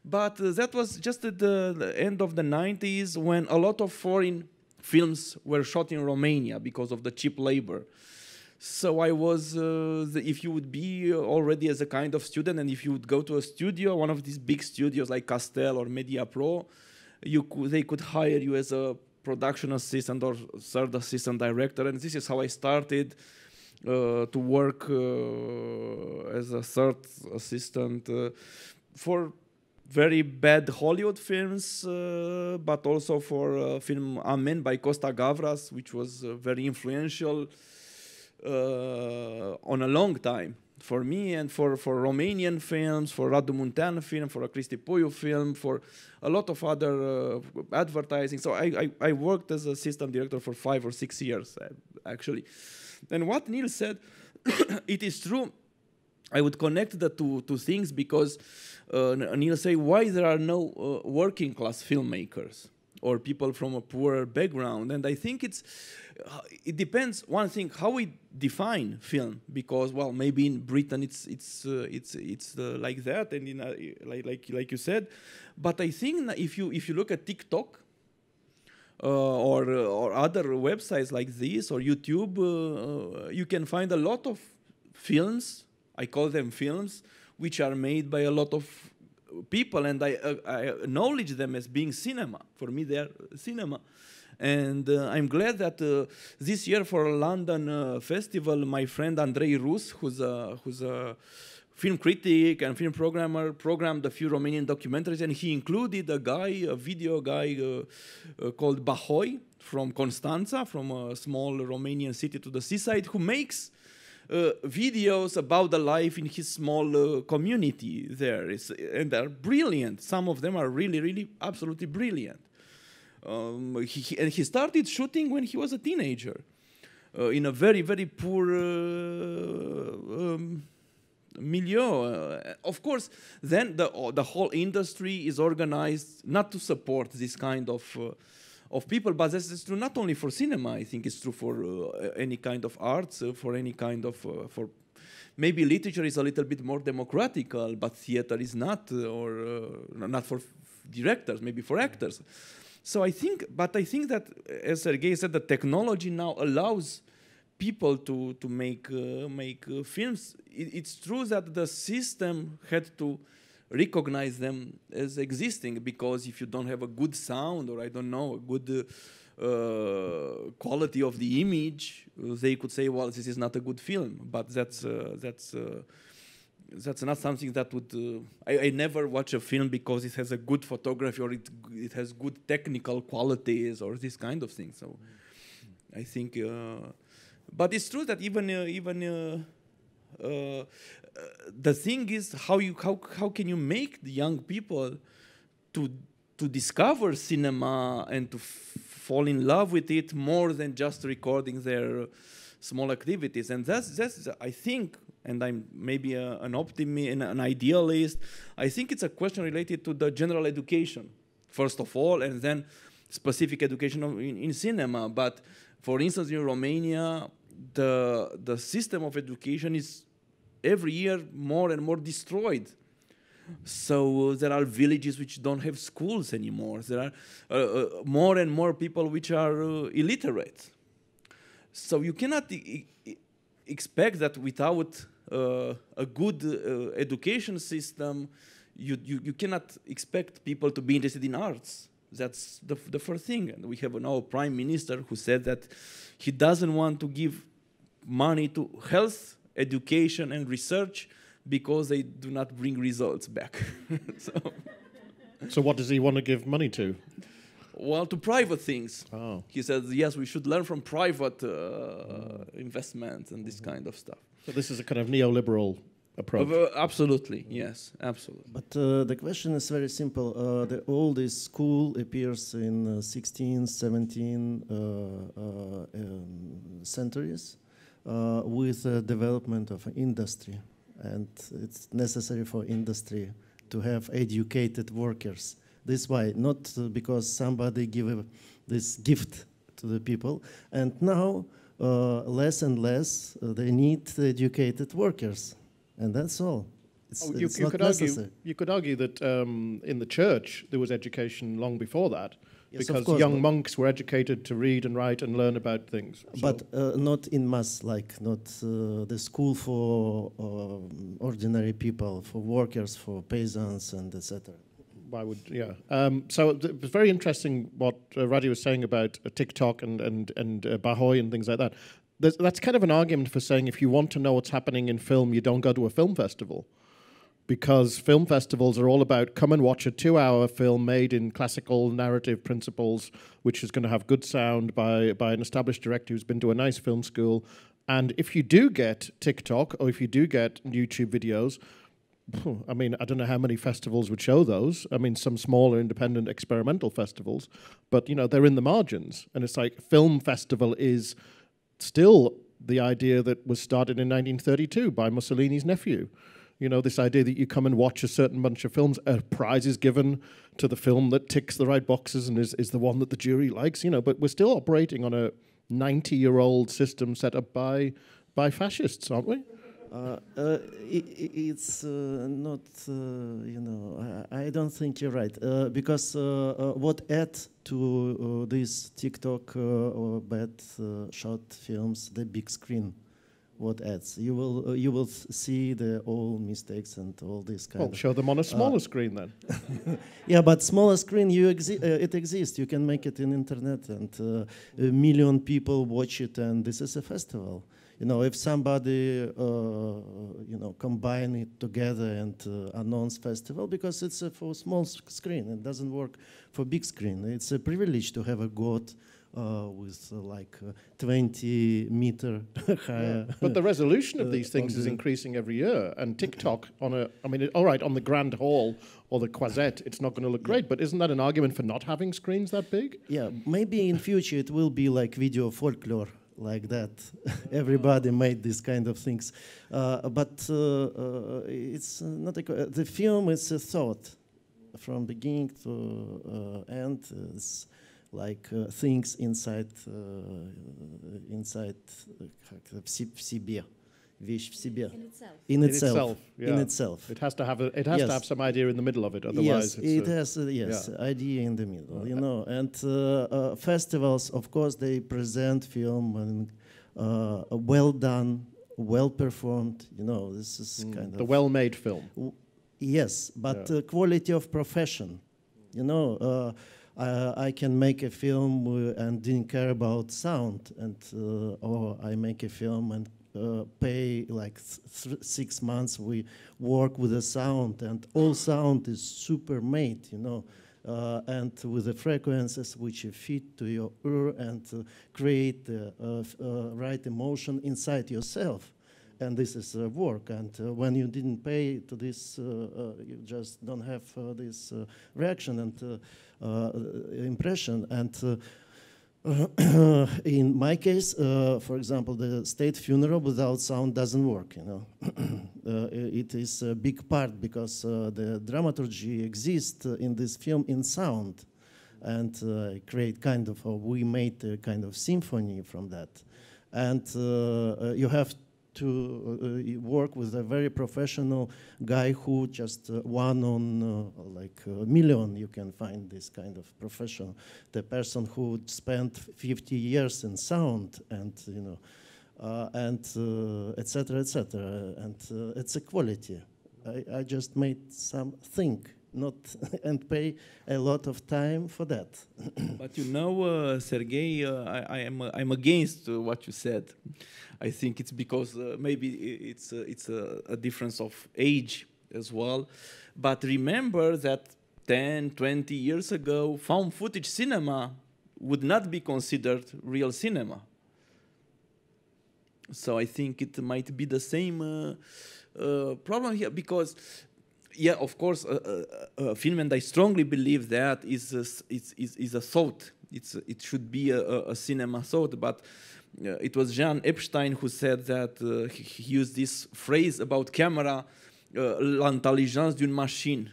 But that was just at the end of the 90s when a lot of foreign films were shot in Romania because of the cheap labor. So I was, if you would be already as a kind of student and if you would go to a studio, one of these big studios like Castel or Media Pro, they could hire you as a production assistant or third assistant director, and this is how I started to work as a third assistant for very bad Hollywood films, but also for film Amen by Costa Gavras, which was very influential on a long time for me and for Romanian films, for Radu Muntean film, for a Cristi Puiu film, for a lot of other advertising. So I worked as a system director for 5 or 6 years, actually. And what Neil said, it is true. I would connect the two things because Neil said, why there are no working class filmmakers or people from a poor background? And I think it depends. One thing, how we define film, because well, maybe in Britain it's like that, and in like you said. But I think if you look at TikTok or other websites like this or YouTube, you can find a lot of films. I call them films, which are made by a lot of people, and I acknowledge them as being cinema. For me, they are cinema. And I'm glad that this year for London Festival, my friend Andrei Rus, who's a film critic and film programmer, programmed a few Romanian documentaries, and he included a video guy called Bahoi from Constanța, from a small Romanian city to the seaside, who makes videos about the life in his small community there. And they're brilliant. Some of them are really, really, absolutely brilliant. He started shooting when he was a teenager in a very, very poor milieu. Of course, then the whole industry is organized not to support this kind of people, but this is true not only for cinema. I think it's true for any kind of arts, for any kind of for maybe literature is a little bit more democratical, but theater is not, or not for directors, maybe for actors. So I think that, as Sergei said, the technology now allows people to make films. It's true that the system had to recognize them as existing, because if you don't have a good sound, or I don't know, a good quality of the image, they could say, well, this is not a good film. But that's not something that would... I never watch a film because it has a good photography or it has good technical qualities or this kind of thing. So I think... but it's true that even the thing is how can you make the young people to discover cinema and to fall in love with it more than just recording their small activities. And that's I think, and I'm maybe an optimist, an idealist, I think it's a question related to the general education, first of all, and then specific education in cinema. But for instance, in Romania, the system of education is every year more and more destroyed. So there are villages which don't have schools anymore. There are more and more people which are illiterate. So you cannot expect that without a good education system, you cannot expect people to be interested in arts. That's the first thing. And we have now a prime minister who said that he doesn't want to give money to health, education, and research because they do not bring results back. So what does he want to give money to? Well, to private things. Oh. He says, yes, we should learn from private investments and this kind of stuff. So this is a kind of neoliberal approach. Absolutely, yes, absolutely. But the question is very simple. The oldest school appears in 16, 17 centuries with the development of industry. And it's necessary for industry to have educated workers. This is why, not because somebody give this gift to the people. And now, less and less, they need educated workers. And that's all. It's not necessary. You could argue that in the church there was education long before that, yes, because young monks were educated to read and write and learn about things. But not in mass, like not the school for ordinary people, for workers, for peasants, and etc. Why would, yeah. So it was very interesting what Radu was saying about TikTok and Bahoy and things like that. That's kind of an argument for saying if you want to know what's happening in film, you don't go to a film festival. Because film festivals are all about come and watch a 2-hour film made in classical narrative principles, which is going to have good sound by an established director who's been to a nice film school. And if you do get TikTok or if you do get YouTube videos, I mean, I don't know how many festivals would show those. I mean, some smaller independent experimental festivals, but, you know, they're in the margins. And it's like film festival is still the idea that was started in 1932 by Mussolini's nephew. You know, this idea that you come and watch a certain bunch of films, a prize is given to the film that ticks the right boxes and is the one that the jury likes, you know, but we're still operating on a 90-year-old system set up by fascists, aren't we? It's not, you know, I don't think you're right. Because what add to these TikTok or bad short films, the big screen, what adds? You will see the old mistakes and all this kind of... show them on a smaller screen then. Yeah, but smaller screen, it exists. You can make it in internet and 1 million people watch it and this is a festival. You know, if somebody, you know, combine it together and announce festival, because it's for small screen, it doesn't work for big screen. It's a privilege to have a god with like 20-meter high. Yeah. But the resolution of these things is increasing every year, and TikTok all right, on the Grand Hall or the Croisette, it's not going to look great, but isn't that an argument for not having screens that big? Yeah, maybe in future it will be like video folklore. Like that, everybody made these kind of things, but it's not the film is a thought from beginning to end. It's like things inside в себе. Вещь в себе. In itself. Yeah. In itself. It has to have to have some idea in the middle of it. Otherwise, yes, it has idea in the middle. You know, and festivals, of course, they present film and well done, well performed. You know, this is kind of the well-made film. Yes, but quality of profession. You know, I can make a film and didn't care about sound, and or I make a film and pay like 6 months. We work with the sound, and all sound is super made, you know, and with the frequencies which you fit to your ear and create the right emotion inside yourself. And this is work. And when you didn't pay to this, you just don't have this reaction and impression. And in my case, for example, the state funeral without sound doesn't work, you know. It is a big part because the dramaturgy exists in this film in sound, and create kind of, we made a kind of symphony from that. And you have to work with a very professional guy who just one on like a million you can find this kind of professional. The person who spent 50 years in sound and, you know, and etc., etc. And it's a quality. I just made something, not and pay a lot of time for that. But you know, Sergei, I'm against what you said. I think it's because maybe it's a difference of age as well. But remember that 10, 20 years ago, found footage cinema would not be considered real cinema. So I think it might be the same problem here, because yeah, of course, film, and I strongly believe that is a thought. It should be a cinema thought. But it was Jean Epstein who said that he used this phrase about camera, l'intelligence d'une machine,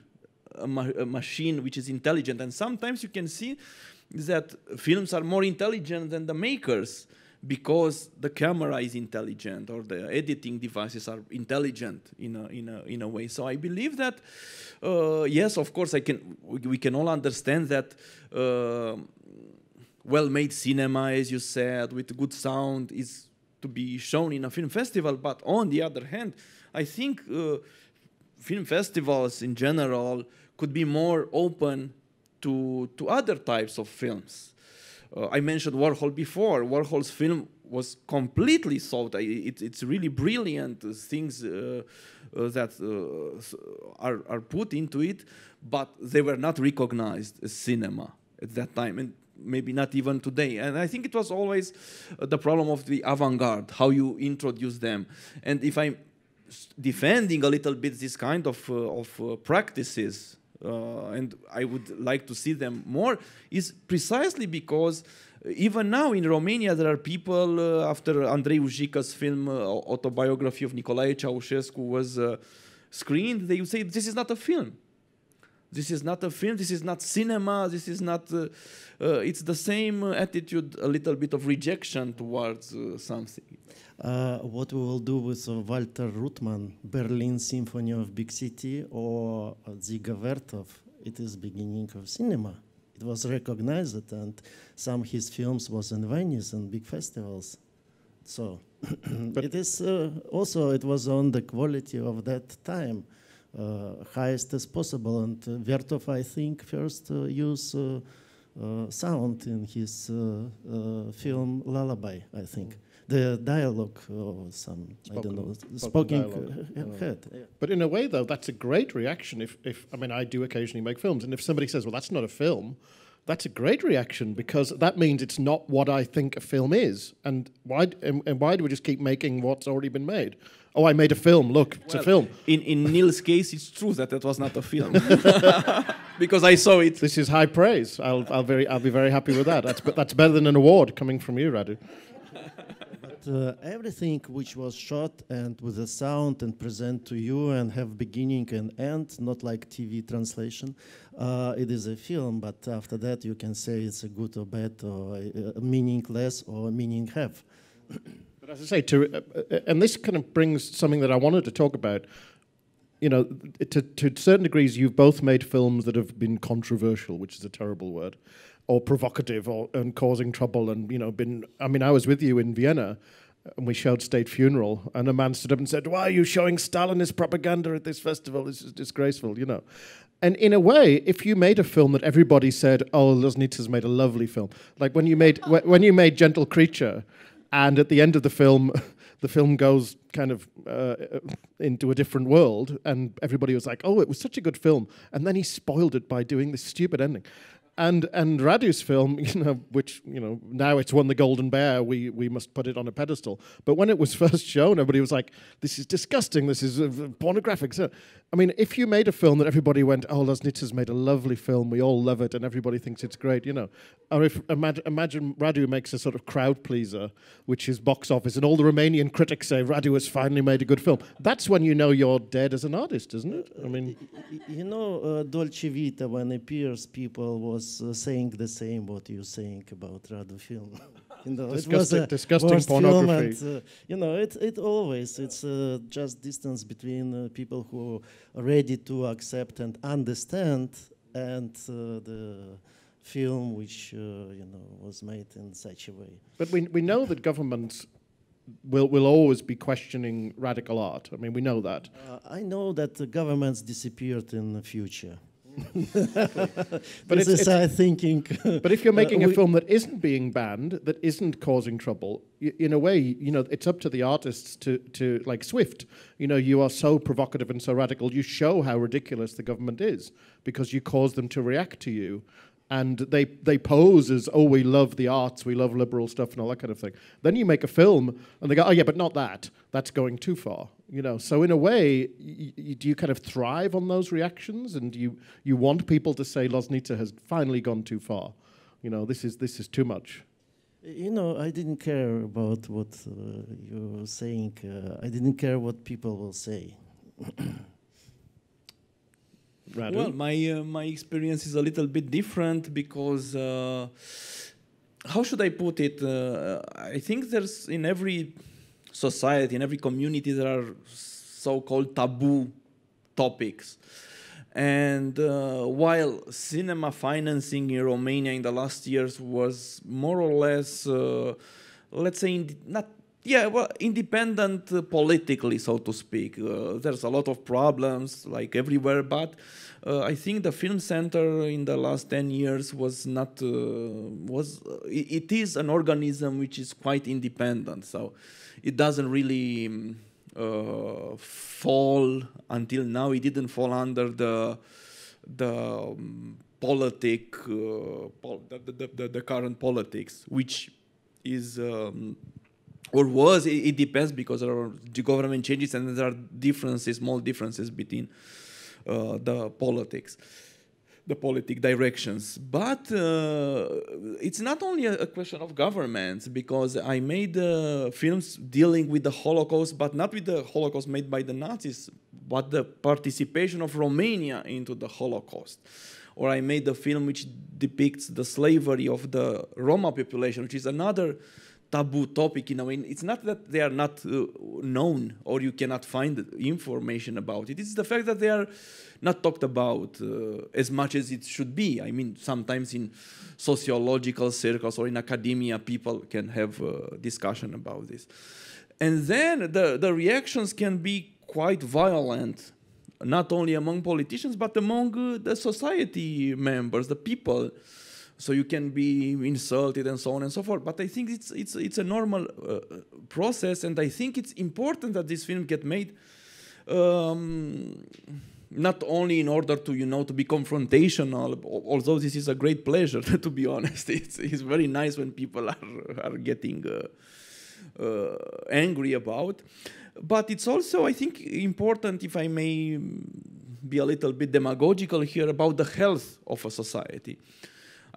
a machine which is intelligent. And sometimes you can see that films are more intelligent than the makers, because the camera is intelligent or the editing devices are intelligent in a way. So I believe that yes, of course, we can all understand that well-made cinema, as you said, with good sound, is to be shown in a film festival. But on the other hand, I think film festivals in general could be more open to other types of films. I mentioned Warhol before. Warhol's film was completely sold. It's really brilliant things that are put into it, but they were not recognized as cinema at that time, and maybe not even today. And I think it was always the problem of the avant-garde, how you introduce them. And if I'm defending a little bit this kind of practices, and I would like to see them more, is precisely because even now in Romania there are people, after Andrei Ujica's film autobiography of Nicolae Ceausescu was screened, they would say, this is not a film. This is not a film, this is not cinema, this is not... it's the same attitude, a little bit of rejection towards something. What we will do with Walter Ruttmann, Berlin Symphony of Big City, or Dziga Vertov, it is beginning of cinema. It was recognized, and some of his films was in Venice and big festivals. So it is also, it was on the quality of that time, highest as possible. And Vertov, I think, first used sound in his film Lullaby, I think. The dialogue or some, I don't know, spoken head. Yeah. But in a way, though, that's a great reaction. If I mean, I do occasionally make films, and if somebody says, well, that's not a film, that's a great reaction, because that means it's not what I think a film is. And why do we just keep making what's already been made? Oh, I made a film, look, it's a film. In Neil's case, it's true that was not a film. Because I saw it. This is high praise. I'll be very happy with that. That's better than an award coming from you, Radu. Everything which was shot and with the sound and present to you and have beginning and end, not like TV translation, it is a film, but after that you can say it's a good or bad or meaningless or meaning have. But as I say, and this kind of brings something that I wanted to talk about. You know, to certain degrees, you've both made films that have been controversial, which is a terrible word, or provocative, and causing trouble, and, you know, been... I mean, I was with you in Vienna, and we showed State Funeral, and a man stood up and said, "Why are you showing Stalinist propaganda at this festival? This is disgraceful," you know. And in a way, if you made a film that everybody said, "Oh, Loznitsa's made a lovely film," like when you made when you made Gentle Creature, and at the end of the film goes kind of into a different world, and everybody was like, "Oh, it was such a good film," and then he spoiled it by doing this stupid ending. And Radu's film, you know, which, you know, now it's won the Golden Bear, we must put it on a pedestal. But when it was first shown, everybody was like, "This is disgusting, this is pornographic." So, I mean, if you made a film that everybody went, "Oh, Loznitsa's made a lovely film, we all love it, and everybody thinks it's great," you know. Or if, imagine Radu makes a sort of crowd pleaser, which is box office, and all the Romanian critics say, "Radu has finally made a good film." That's when you know you're dead as an artist, isn't it? I mean... You know, Dolce Vita, when it appears, people was saying the same what you're saying about Radu film. You know, disgusting pornography. And, you know, it always, it's just distance between people who are ready to accept and understand, and the film which, you know, was made in such a way. But we know that governments will always be questioning radical art. I mean, we know that. I know that the governments disappeared in the future. But this is our thinking. But if you're making a film that isn't being banned, that isn't causing trouble, in a way, you know, it's up to the artists to like Swift. You know, you are so provocative and so radical. You show how ridiculous the government is because you cause them to react to you. And they pose as, "Oh, we love the arts, we love liberal stuff," and all that kind of thing. Then you make a film, and they go, "Oh, yeah, but not that. That's going too far." You know. So in a way, do you kind of thrive on those reactions, and you want people to say Loznitsa has finally gone too far? You know, this is too much. You know, I didn't care about what you're saying. I didn't care what people will say. Radu? Well, my experience is a little bit different because how should I put it? I think there's in every society, in every community, there are so-called taboo topics. And while cinema financing in Romania in the last years was more or less, let's say, independent politically, so to speak. There's a lot of problems, like everywhere, but I think the film center in the last 10 years was not, it is an organism which is quite independent, so it doesn't really fall, until now, it didn't fall under the current politics, which is... or was, it depends because the government changes and there are differences, small differences between the politic directions. But it's not only a question of governments, because I made films dealing with the Holocaust, but not with the Holocaust made by the Nazis, but the participation of Romania into the Holocaust. Or I made a film which depicts the slavery of the Roma population, which is another taboo topic in a way. It's not that they are not known or you cannot find information about it. It's the fact that they are not talked about as much as it should be. I mean, sometimes in sociological circles or in academia, people can have discussion about this. And then the reactions can be quite violent, not only among politicians, but among the society members, the people. So you can be insulted and so on and so forth. But I think it's a normal process, and I think it's important that this film get made, not only in order to to be confrontational, although this is a great pleasure, to be honest. It's very nice when people are getting angry about. But it's also, I think, important, if I may be a little bit demagogical here, about the health of a society.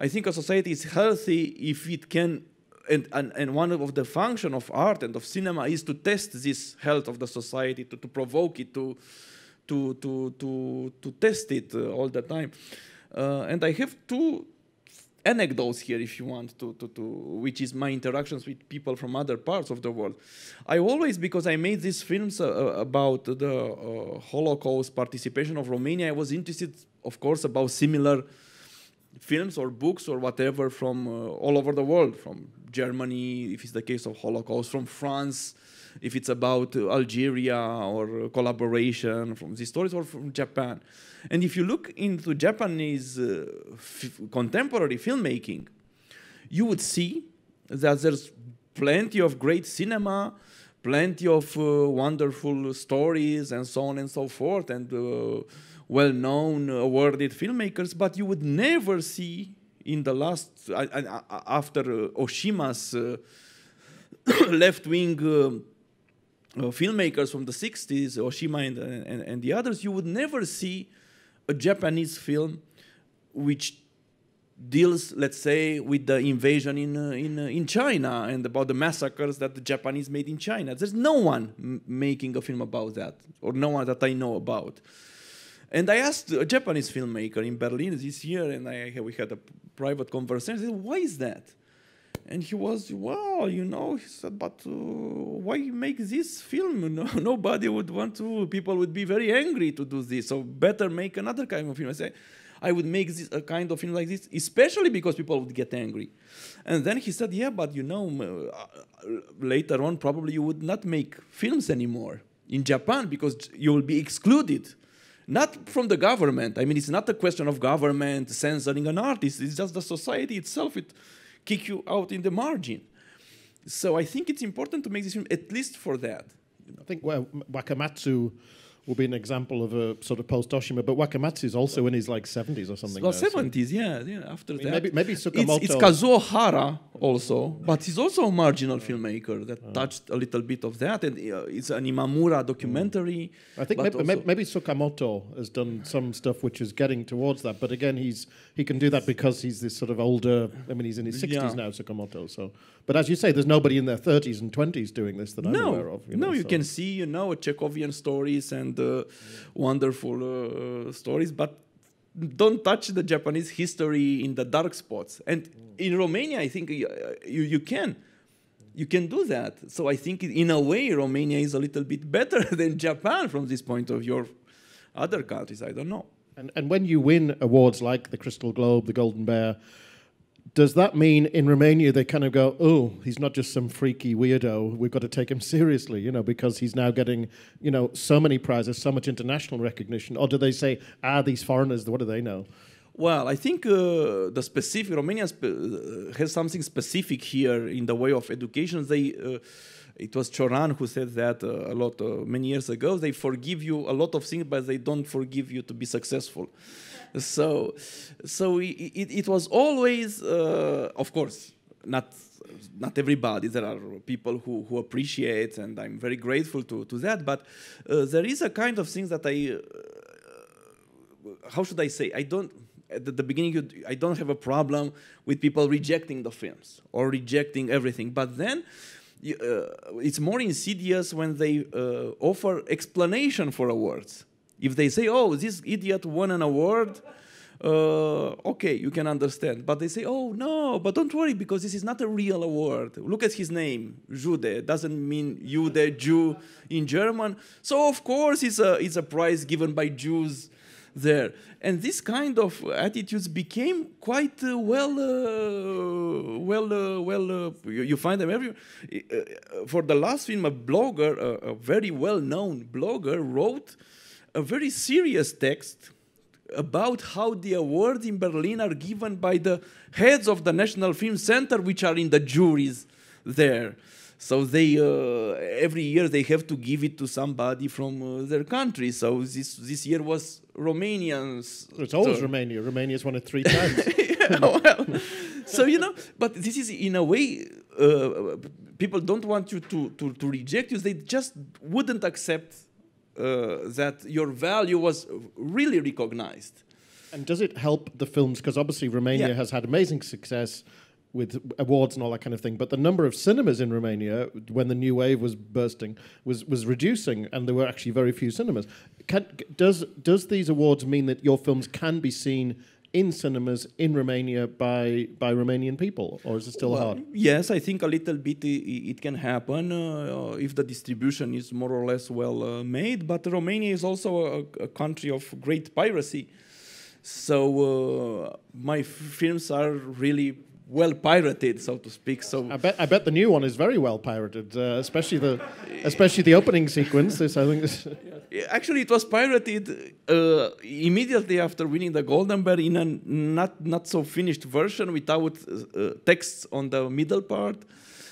I think a society is healthy if it can, and one of the function of art and of cinema is to test this health of the society, to provoke it, to test it all the time. And I have two anecdotes here, if you want, which is my interactions with people from other parts of the world. I always, because I made these films about the Holocaust participation of Romania, I was interested, of course, about similar films or books or whatever from all over the world, from Germany, if it's the case of Holocaust, from France, if it's about Algeria or collaboration from these stories, or from Japan. And if you look into Japanese contemporary filmmaking, you would see that there's plenty of great cinema, plenty of wonderful stories, and so on and so forth, and well-known, awarded filmmakers, but you would never see in the last, after Oshima's left-wing filmmakers from the 60s, Oshima and the others, you would never see a Japanese film which deals, let's say, with the invasion in China and about the massacres that the Japanese made in China. There's no one making a film about that, or no one that I know about. And I asked a Japanese filmmaker in Berlin this year, and we had a private conversation. I said, why is that? And he was, well, you know, he said, but why make this film? No, nobody would want to, people would be very angry to do this, so better make another kind of film. I said, I would make this, a kind of film like this, especially because people would get angry. And then he said, yeah, but you know, later on, probably you would not make films anymore in Japan because you will be excluded. Not from the government. I mean, it's not a question of government censoring an artist. It's just the society itself. It kick you out in the margin. So I think it's important to make this film at least for that. I think Wakamatsu will be an example of a sort of post-Oshima, but Wakamatsu is also in his like 70s or something. Well, 70s, yeah. After that, maybe Tsukamoto. It's Kazuo Hara also, but he's also a marginal filmmaker that touched a little bit of that, and it's an Imamura documentary. I think maybe Tsukamoto has done some stuff which is getting towards that, but again, he can do that because he's this sort of older. I mean, he's in his 60s now, Tsukamoto. So, but as you say, there's nobody in their 30s and 20s doing this that I'm aware of. You can see, Chekhovian stories and wonderful stories, but don't touch the Japanese history in the dark spots. And in Romania, I think you can do that. So I think in a way, Romania is a little bit better than Japan from this point of view. Other countries, I don't know. And when you win awards like the Crystal Globe, the Golden Bear, does that mean in Romania they kind of go, oh, he's not just some freaky weirdo, we've got to take him seriously, because he's now getting, so many prizes, so much international recognition? Or do they say, these foreigners, what do they know? Well, I think the specific, Romania has something specific here in the way of education. It was Cioran who said that many years ago. They forgive you a lot of things, but they don't forgive you to be successful. So it was always, of course, not everybody. There are people who appreciate, and I'm very grateful to that. But there is a kind of thing that how should I say? At the beginning, I don't have a problem with people rejecting the films or rejecting everything. But then it's more insidious when they offer explanation for awards. If they say, oh, this idiot won an award, okay, you can understand. But they say, oh, no, but don't worry, because this is not a real award. Look at his name, Jude. Doesn't mean Jude, Jew in German. So, of course, it's a prize given by Jews there. And this kind of attitudes became quite you find them everywhere. For the last film, a blogger, a very well-known blogger, wrote a very serious text about how the awards in Berlin are given by the heads of the National Film Center, which are in the juries there. So they every year they have to give it to somebody from their country. So this year was Romanians. It's always Romania. Romania's won it 3 times. Yeah, well, so but this is in a way people don't want you to reject you. They just wouldn't accept that your value was really recognized. And does it help the films? Because obviously Romania has had amazing success with awards and all that kind of thing, but the number of cinemas in Romania, when the new wave was bursting, was reducing, and there were actually very few cinemas. Does these awards mean that your films can be seen in cinemas in Romania by Romanian people, or is it still hard? Yes, I think a little bit it can happen if the distribution is more or less well made, but Romania is also a country of great piracy. So my films are really well pirated, so to speak. So I bet the new one is very well pirated, especially the opening sequence. I think this. Actually, it was pirated immediately after winning the Golden Bear in a not so finished version without texts on the middle part.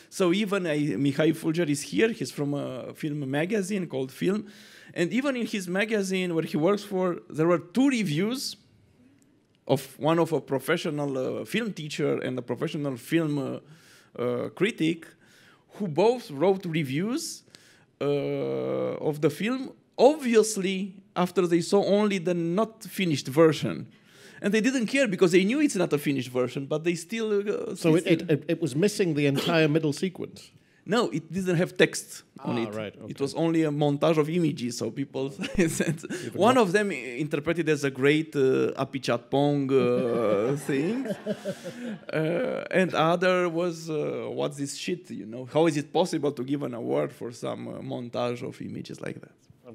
So even Mihai Fulger is here. He's from a film magazine called Film, and even in his magazine where he works for, there were 2 reviews. One of a professional film teacher and a professional film critic, who both wrote reviews of the film, obviously after they saw only the not finished version. And they didn't care because they knew it's not a finished version, but they still... So it was missing the entire middle sequence? No, it didn't have text on it. Right, okay. It was only a montage of images, so people said... One of them interpreted as a great apichatpong thing. And other was, what's this shit, you know? How is it possible to give an award for some montage of images like that?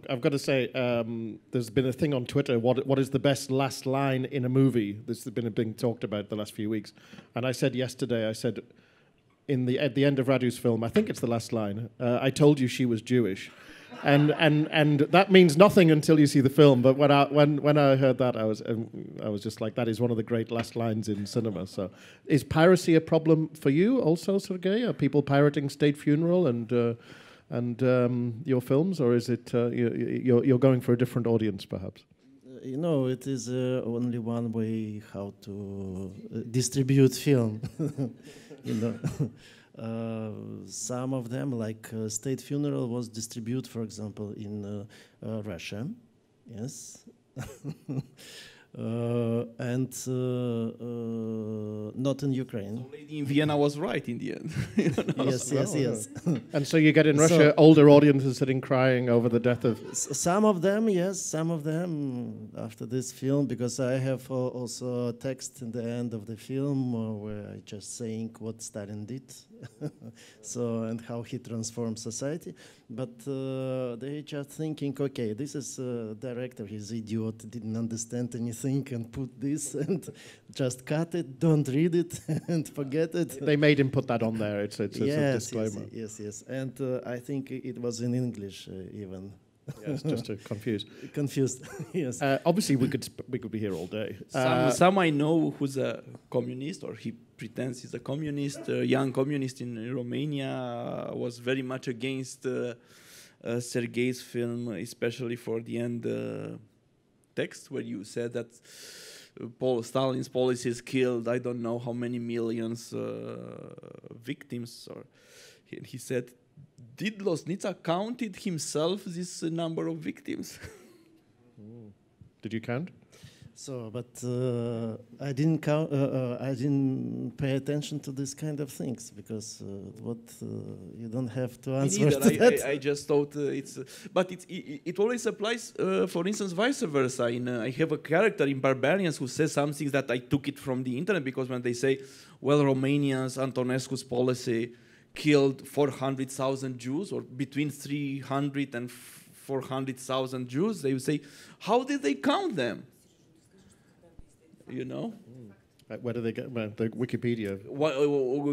I've got to say, there's been a thing on Twitter, what is the best last line in a movie? This has been talked about the last few weeks. And I said yesterday, at the end of Radu's film, I think it's the last line, I told you she was Jewish. And that means nothing until you see the film. But when I heard that, I was just like, that is one of the great last lines in cinema. So is piracy a problem for you also, Sergei? Are people pirating State Funeral and your films, or is it you're going for a different audience, perhaps? You know, it is only one way how to distribute film. You know, some of them, like State Funeral, was distributed, for example, in Russia, yes, and not in Ukraine. So Lady in Vienna was right in the end. You know? Yes. And so you get in Russia older audiences sitting crying over the death of... Some of them, yes, some of them after this film, because I have also a text in the end of the film where I just saying what Stalin did, so, and how he transformed society. But they just thinking, okay, this is director, he's idiot, didn't understand anything and put this and just cut it, don't read it and forget it. They made him put that on there, it's a disclaimer. Yes. And I think it was in English even. Yes, just to confuse. Confused, yes. Obviously, we could be here all day. Some I know who's a communist, or he pretends he's a communist, young communist in Romania, was very much against Sergei's film, especially for the end text, where you said that Stalin's policies killed I don't know how many millions victims. Or he said, did Loznitsa counted himself this number of victims? Did you count? So, but I didn't count. I didn't pay attention to this kind of things because you don't have to answer to that. I just thought it's, but it always applies. For instance, vice versa. I have a character in Barbarians who says something that I took it from the internet, because when they say, well, Romanians, Antonescu's policy killed 400,000 Jews, or between 300 and 400,000 Jews, they would say, how did they count them? You know? Where do they get the Wikipedia?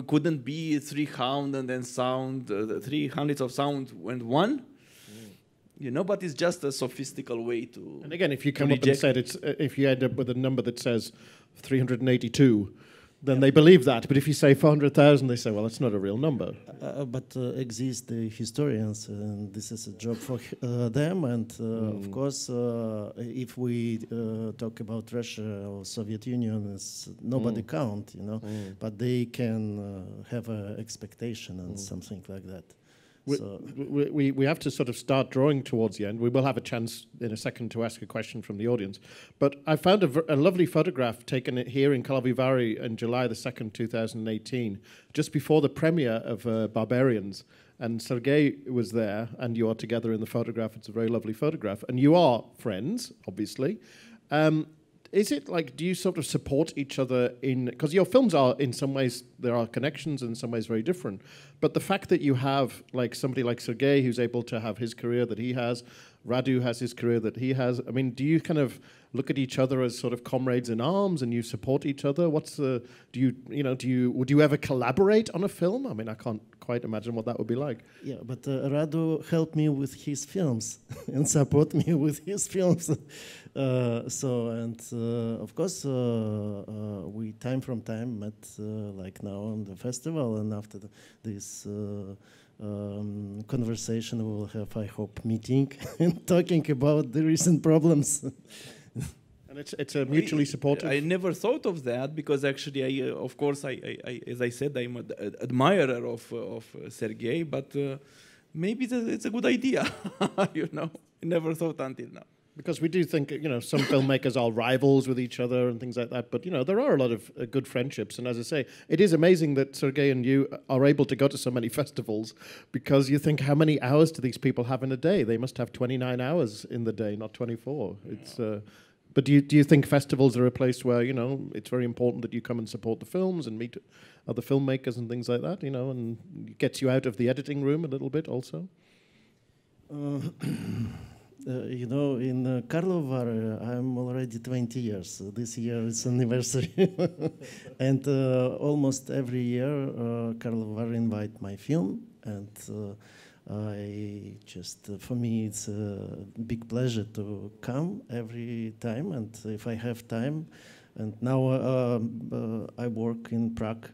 Couldn't be 300 and sound, 300 of sound and one? You know, but it's just a sophistical way to... And again, if you come up and said if you end up with a number that says 382, then they believe that. But if you say 400,000, they say, well, it's not a real number. But exist the historians, and this is a job for them. And of course, if we talk about Russia or Soviet Union, nobody count, you know. But they can have an expectation and something like that. We have to sort of start drawing towards the end. We will have a chance in a second to ask a question from the audience. But I found a lovely photograph taken here in Karlovy Vary on July the 2nd, 2018, just before the premiere of Barbarians. And Sergei was there, and you are together in the photograph. It's a very lovely photograph. And you are friends, obviously. Is it like, do you sort of support each other in, because your films are in some ways, there are connections and in some ways very different, but the fact that you have like somebody like Sergei who's able to have his career that he has, Radu has his career that he has. I mean, do you kind of look at each other as sort of comrades in arms and you support each other? What's the, would you ever collaborate on a film? I mean, I can't quite imagine what that would be like. Yeah, but Radu helped me with his films and support me with his films. Of course, we time from time met, like now on the festival, and after this conversation, we will have, I hope, meeting and talking about the recent problems. And it's a mutually supportive. I never thought of that because actually, of course, as I said, I'm an admirer of Sergei, but maybe it's a good idea. I never thought until now. Because we do think, some filmmakers are rivals with each other and things like that. But, there are a lot of good friendships. And as I say, it is amazing that Sergei and you are able to go to so many festivals because you think, how many hours do these people have in a day? They must have 29 hours in the day, not 24. It's... But do you think festivals are a place where, it's very important that you come and support the films and meet other filmmakers and things like that, and it gets you out of the editing room a little bit also? In Karlovy Vary, I'm already 20 years. So this year is anniversary. And almost every year, Karlovy Vary invite my film. And for me, it's a big pleasure to come every time. And if I have time, and now I work in Prague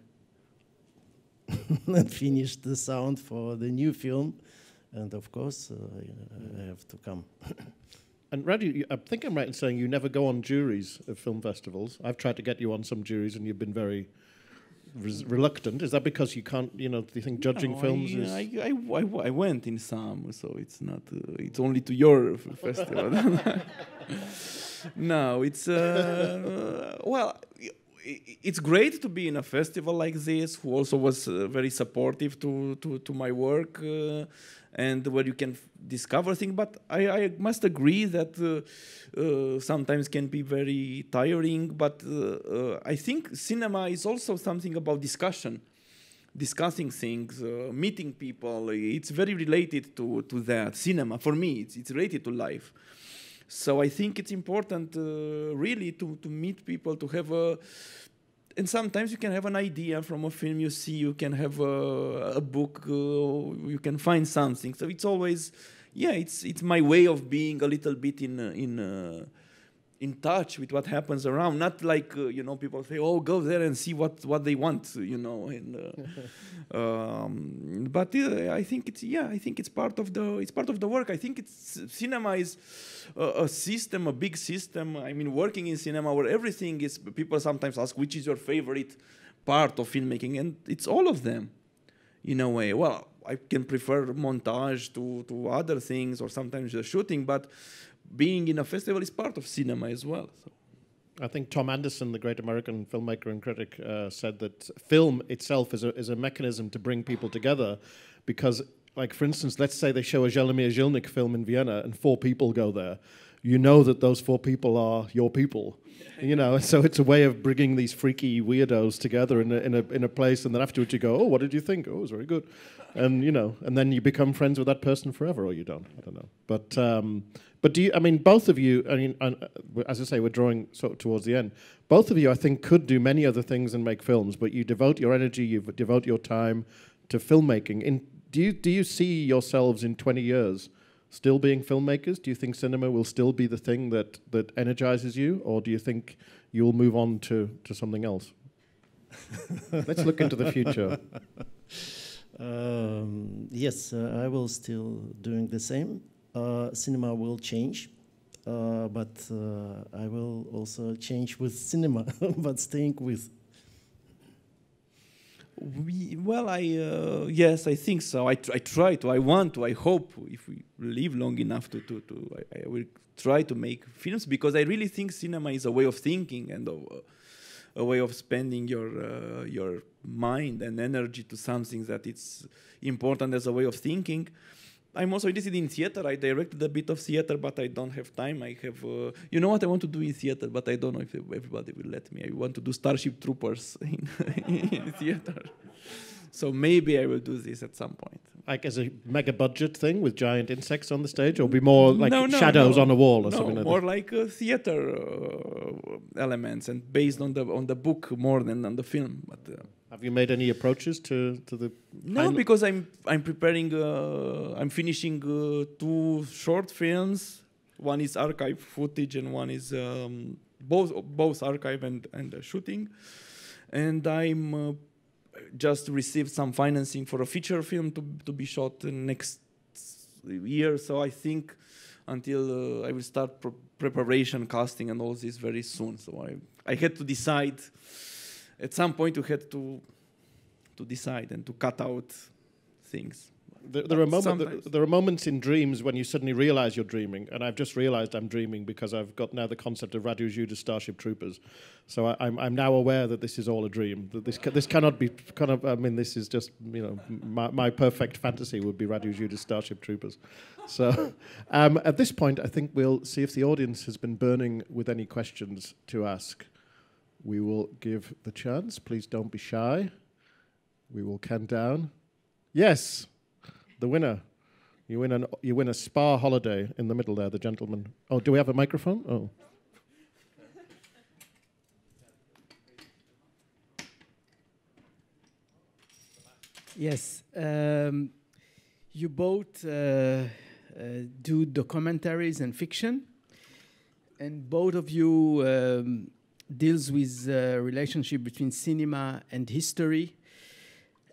and finish the sound for the new film. And of course, I have to come. And Radu, I think I'm right in saying you never go on juries of film festivals. I've tried to get you on some juries, and you've been very reluctant. Is that because you can't? Do you think judging films is? I went in some, so it's not. It's only to your festival. No, it's well. It's great to be in a festival like this, who also was very supportive to my work, and where you can discover things. But I must agree that sometimes can be very tiring. But I think cinema is also something about discussing things, meeting people. It's very related to that. Cinema, for me, it's related to life. So I think it's important really to meet people, to have and sometimes you can have an idea from a film you see, you can have a book, you can find something. So it's always, it's my way of being a little bit in touch with what happens around. Not like people say, "Oh, go there and see what they want," But I think it's part of the work. I think cinema is a system, a big system. I mean, working in cinema where everything is. People sometimes ask, which is your favorite part of filmmaking, and it's all of them, in a way. Well, I can prefer montage to other things, or sometimes the shooting, but being in a festival is part of cinema as well. So. I think Tom Anderson, the great American filmmaker and critic, said that film itself is a mechanism to bring people together, because, like, for instance, let's say they show a Jelomir Žilnik film in Vienna and 4 people go there. You know that those 4 people are your people, So it's a way of bringing these freaky weirdos together in a place, and then afterwards you go, "Oh, what did you think? Oh, it was very good," and and then you become friends with that person forever, or you don't. I don't know, but do you? I mean, both of you. I mean, as I say, we're drawing sort of towards the end. Both of you, I think, could do many other things and make films, but you devote your energy, you devote your time to filmmaking. Do you see yourselves in 20 years still being filmmakers? Do you think cinema will still be the thing that energizes you, or do you think you'll move on to something else? Let's look into the future. Yes, I will still doing the same. Cinema will change, but I will also change with cinema, but staying with. Yes, I think so. I try to. I want to. I hope if we live long enough I will try to make films, because I really think cinema is a way of thinking and a way of spending your mind and energy to something that it's important as a way of thinking. I'm also interested in theater. I directed a bit of theater, but I don't have time. I have, what I want to do in theater, but I don't know if everybody will let me. I want to do Starship Troopers in theater. So maybe I will do this at some point. like as a mega budget thing with giant insects on the stage, or be more like shadows on a wall or something like that? More like theater elements and based on the book more than on the film. But have you made any approaches to the? No, because I'm preparing. I'm finishing 2 short films. One is archive footage, and one is both archive and shooting. And I'm just received some financing for a feature film to be shot next year. So I think until I will start preparation, casting, and all this very soon. So I had to decide. At some point, you had to decide and to cut out things. There are moments in dreams when you suddenly realize you're dreaming, and I've just realized I'm dreaming because I've got now the concept of Radu Jude Starship Troopers. So I'm now aware that this is all a dream. That this cannot be I mean, this is just, you know, my perfect fantasy would be Radu Jude Starship Troopers. So at this point, I think we'll see if the audience has been burning with any questions to ask. We will give the chance. Please don't be shy. We will count down. Yes. The winner. You win a spa holiday in the middle there, the gentleman. Oh, do we have a microphone? Oh. Yes. You both do documentaries and fiction, and both of you deals with relationship between cinema and history.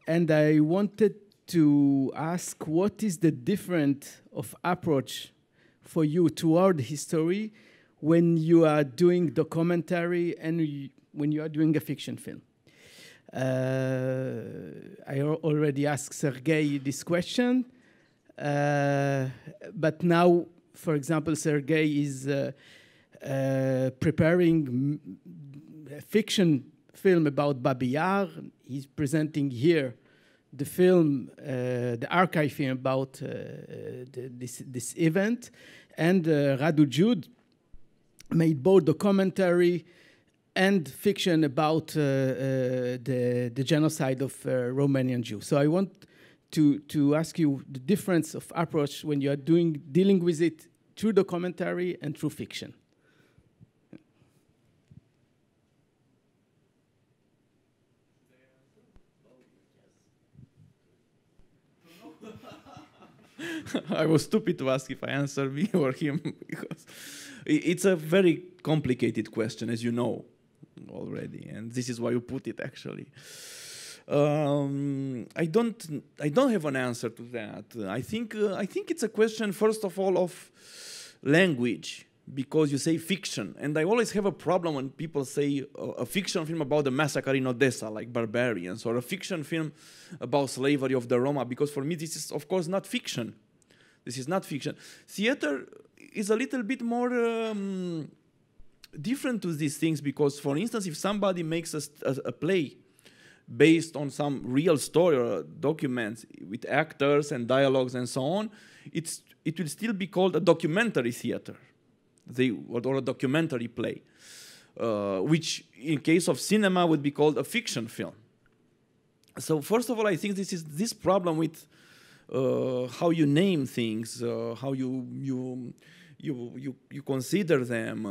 And I wanted to ask, what is the difference of approach for you toward history when you are doing documentary and when you are doing a fiction film? I already asked Sergei this question, but now, for example, Sergei is preparing a fiction film about Babi Yar. He's presenting here the film, the archive film about this event, and Radu Jude made both documentary and fiction about the genocide of Romanian Jews. So I want to ask you the difference of approach when you are dealing with it through documentary and through fiction. I was stupid to ask if I answer me or him, because it's a very complicated question, as you know already, and this is why you put it actually. I don't have an answer to that. I think it's a question, first of all, of language, because you say fiction, and I always have a problem when people say a fiction film about the massacre in Odessa, like Barbarians, or a fiction film about slavery of the Roma, because for me this is, of course, not fiction. This is not fiction. Theater is a little bit more different to these things, because, for instance, if somebody makes a play based on some real story or documents with actors and dialogues and so on, it will still be called a documentary theater, or a documentary play, which in case of cinema would be called a fiction film. So first of all, I think this problem with how you name things, how you consider them,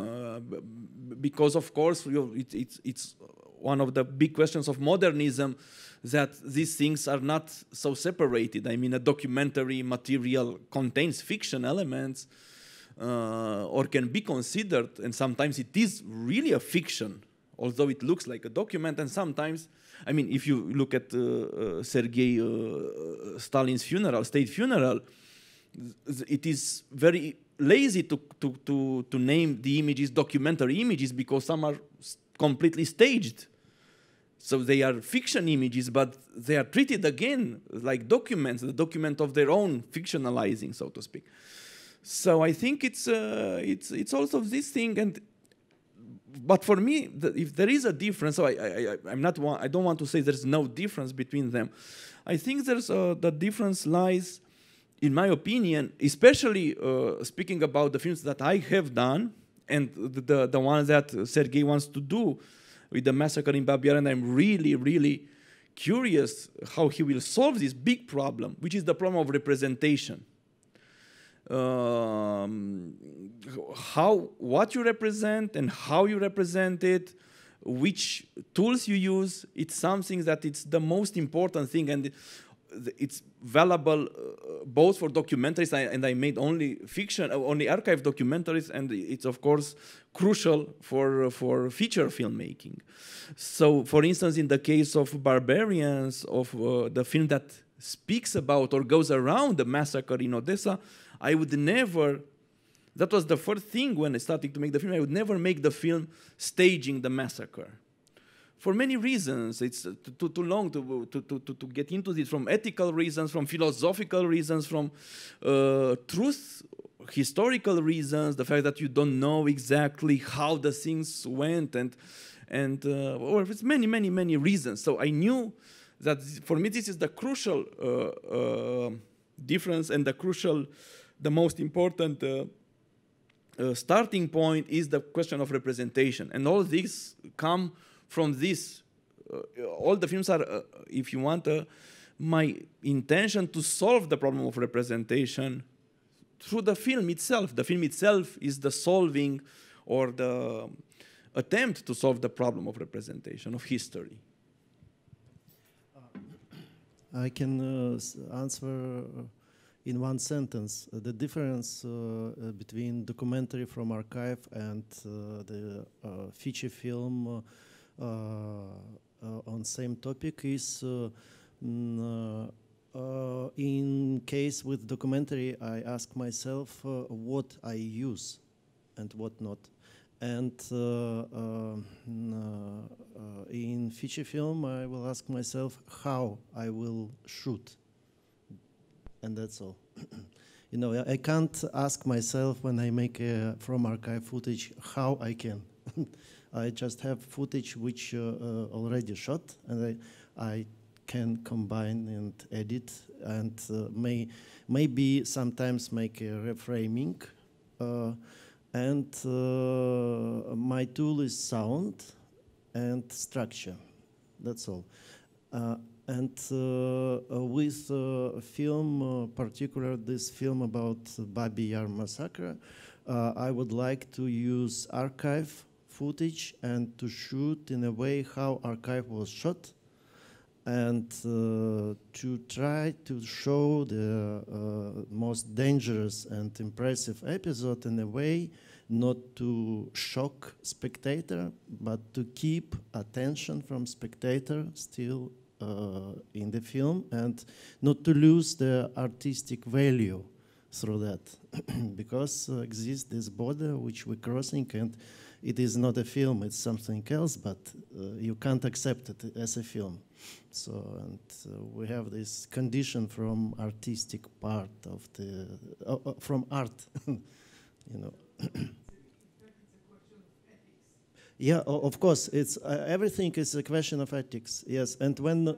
because of course it's one of the big questions of modernism, that these things are not so separated. I mean, a documentary material contains fiction elements, or can be considered, and sometimes it is really a fiction, although it looks like a document. And sometimes, I mean, if you look at Sergei Stalin's funeral, state funeral, it is very lazy to name the images documentary images, because some are completely staged. So they are fiction images, but they are treated again like documents, the document of their own fictionalizing, so to speak. So I think it's also this thing, but for me, if there is a difference, so I don't want to say there's no difference between them. I think there's the difference lies, in my opinion, especially speaking about the films that I have done and the ones that Sergei wants to do with the massacre in Babi Yar, and I'm really, really curious how he will solve this big problem, which is the problem of representation. What you represent and how you represent it, which tools you use, it's something that it's the most important thing, and it's valuable both for documentaries, and I made only fiction, only archive documentaries, and it's of course crucial for feature filmmaking. So, for instance, in the case of Barbarians, of the film that speaks about or goes around the massacre in Odessa, I would never. That was the first thing when I started to make the film. I would never make the film staging the massacre. For many reasons, it's too long to get into this, from ethical reasons, from philosophical reasons, from truth, historical reasons, the fact that you don't know exactly how the things went, or it's many reasons. So I knew that for me this is the crucial difference, and the most important starting point is the question of representation, and all these come from this. All the films are, if you want, my intention to solve the problem of representation through the film itself. The film itself is the solving or the attempt to solve the problem of representation, of history. I can answer in one sentence. The difference between documentary from archive and the feature film on same topic is in case with documentary, I ask myself what I use and what not. And in feature film, I will ask myself how I will shoot. And that's all. You know, I can't ask myself when I make from archive footage how I can. I just have footage which already shot, and I can combine and edit, and maybe sometimes make a reframing. And my tool is sound and structure. That's all. And with film, particular this film about Babi Yar massacre, I would like to use archive footage and to shoot in a way how archive was shot, and to try to show the most dangerous and impressive episode in a way not to shock spectator, but to keep attention from spectator still in the film, and not to lose the artistic value through that. Because exists this border which we're crossing, and it is not a film, it's something else, but you can't accept it as a film. So, and we have this condition from artistic part of the, from art, you know. Yeah, of course, it's everything is a question of ethics. Yes, and when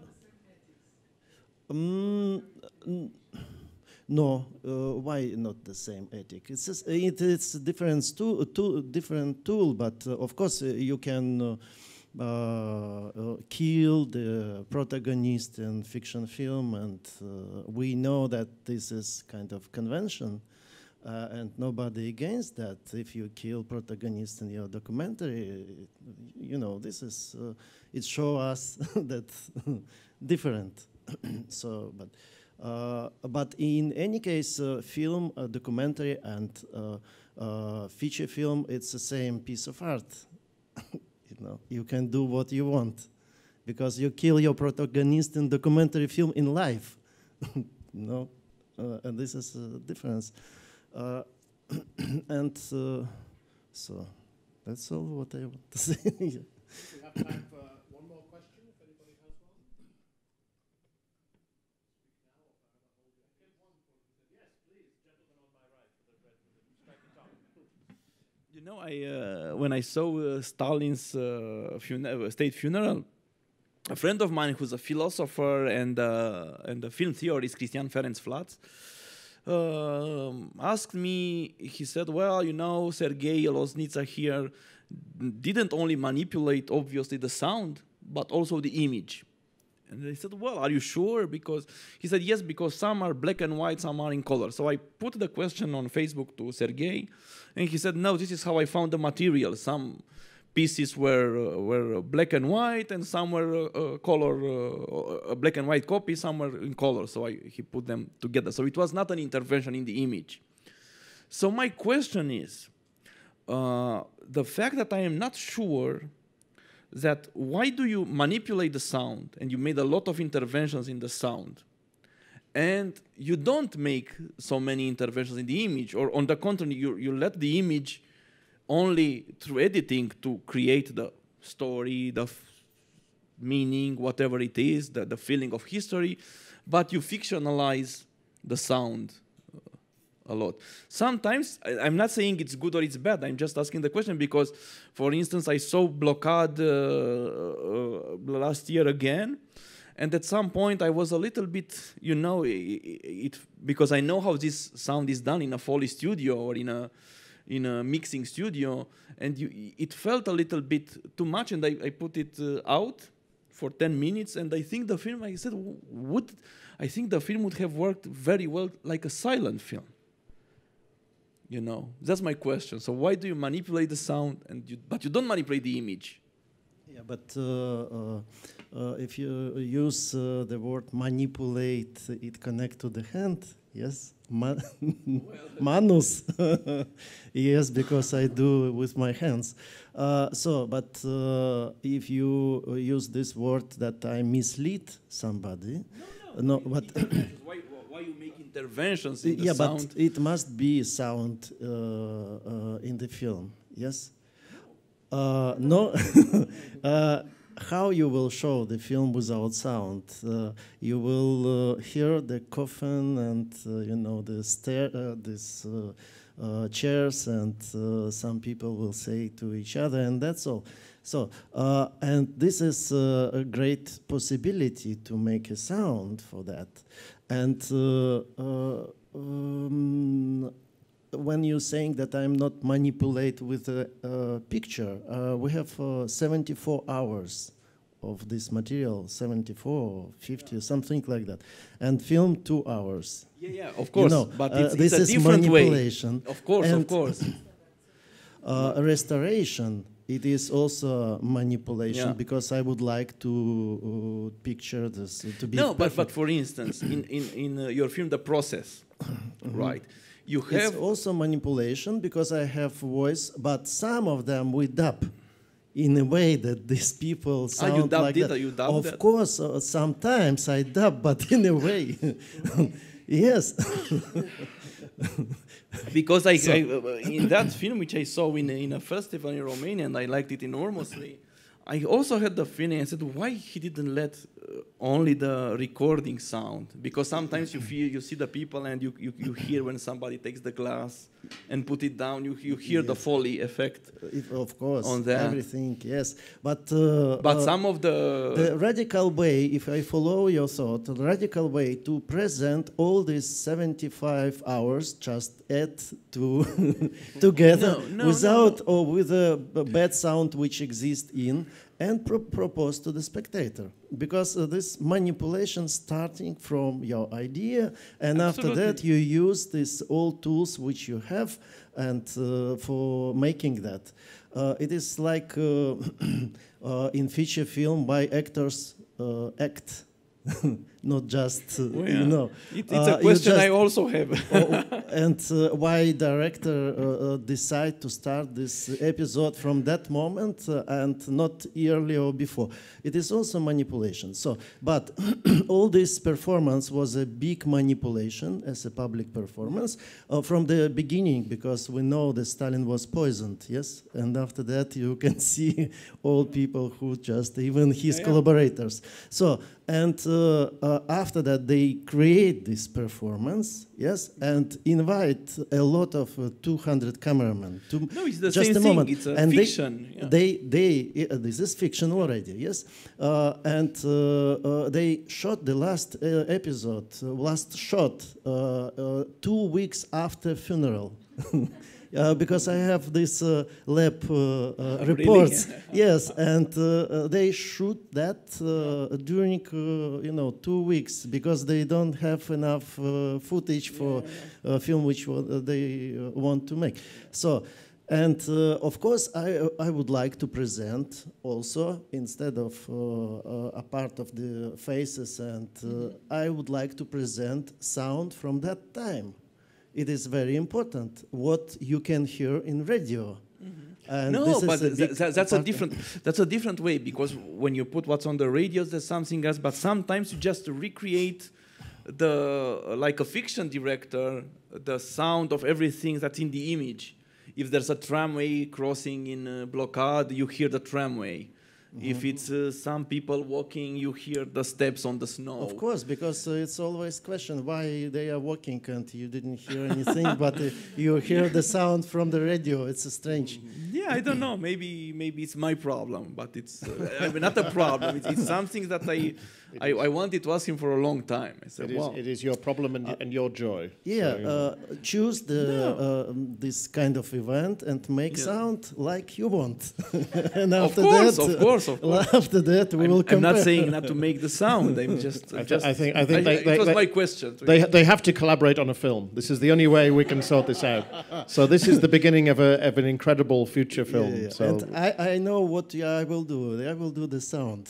no, why not the same ethic? It's just, it's a different tool, but of course you can kill the protagonist in fiction film, and we know that this is kind of convention. And nobody against that. If you kill protagonist in your documentary, you know, this is, it shows us that different. So, but in any case, film, documentary, and feature film, it's the same piece of art. You know, you can do what you want, because you kill your protagonist in documentary film in life. You know, and this is a difference. And so that's all what I want to say. Yeah. We have time for one more question, if anybody has one. Yes, please, gentleman on my right, with the red, You know, when I saw Stalin's state funeral, a friend of mine who's a philosopher and a film theorist, Christian Ferenc Flatz, asked me, he said, well, you know, Sergei Loznitsa here didn't only manipulate, obviously, the sound, but also the image. And I said, well, are you sure? Because he said, yes, because some are black and white, some are in color. So I put the question on Facebook to Sergei, and he said, no, this is how I found the material. Some pieces were black and white, and some were color, black and white copy, some were in color. So he put them together. So it was not an intervention in the image. So my question is, the fact that I am not sure that why do you manipulate the sound, and you made a lot of interventions in the sound, and you don't make so many interventions in the image, or on the contrary, you let the image only through editing to create the story, the meaning, whatever it is, the feeling of history, but you fictionalize the sound a lot. Sometimes, I'm not saying it's good or it's bad, I'm just asking the question because, for instance, I saw Blockade last year again, and at some point I was a little bit, you know, because I know how this sound is done in a Foley studio or in a mixing studio, and it felt a little bit too much, and I put it out for 10 minutes, and I think the film, I said, I think the film would have worked very well like a silent film. You know, that's my question. So why do you manipulate the sound, but you don't manipulate the image? Yeah, but if you use the word manipulate, it connects to the hand, yes? Manus. Yes, because I do with my hands. But if you use this word that I mislead somebody, no, but why you make interventions in the sound? But it must be sound in the film, yes? No. How you will show the film without sound? You will hear the coffin and you know the these chairs, and some people will say to each other, and that's all. So, and this is a great possibility to make a sound for that. And when you're saying that I'm not manipulate with a picture, we have 74 hours of this material, 74, 50, something like that, and film 2 hours. Yeah, of course, you know, but it's this a is different manipulation. Way. Of course, and of course. Restoration, it is also manipulation, yeah. because I would like to picture this to be no, perfect. but for instance, in your film, The Process, right? You have it's also manipulation because I have voice, but some of them we dub in a way that these people sound you dubbed like it, that. you dubbed of that? course, sometimes I dub, but in a way, yes. Because in that film, which I saw in a festival in Romania, and I liked it enormously, I also had the feeling, I said, why he didn't let only the recording sound? Because sometimes you see the people, and you hear when somebody takes the glass and put it down, you hear yes. the Foley effect. Of course, on that. Everything, yes. But some of the radical way, if I follow your thought, the radical way to present all these 75 hours, just add together without or with a bad sound which exists in, and propose to the spectator, because this manipulation starting from your idea, and Absolutely. After that you use these old tools which you have, and for making that. It is like in feature film, why actors act. Not just, you know. It's a question I also have. And why director decide to start this episode from that moment and not earlier or before. It is also manipulation. So, but all this performance was a big manipulation as a public performance from the beginning, because we know that Stalin was poisoned, yes? And after that you can see all people who just, even his collaborators. So, and after that, they create this performance, yes, and invite a lot of 200 cameramen. No, it's the just same a thing. moment. It's a and fiction. This is fiction already, yes. They shot the last episode, last shot, 2 weeks after funeral. because I have this lab reports. Really? Yes, and they shoot that during 2 weeks because they don't have enough footage for a film which they want to make. So. And of course, I would like to present also, instead of a part of the faces, and I would like to present sound from that time. It is very important what you can hear in radio. And no, but that's a different way, because when you put what's on the radios, there's something else. But sometimes you just recreate like a fiction director, the sound of everything that's in the image. If there's a tramway crossing in a blockade, you hear the tramway. If it's some people walking, you hear the steps on the snow. Of course, because it's always question why they are walking and you didn't hear anything, but you hear the sound from the radio. It's strange. Yeah, I don't know. Maybe it's my problem, but it's not a problem. It's something that I wanted to ask him for a long time. I said, it is your problem and your joy. Yeah, so, choose this kind of event and make sound like you want. And after of course. After that, we will compare. I'm not saying not to make the sound. I'm just. I think it was my question. They have to collaborate on a film. This is the only way we can sort this out. So this is the beginning of an incredible future film. Yeah. So and I know what I will do. I will do the sound.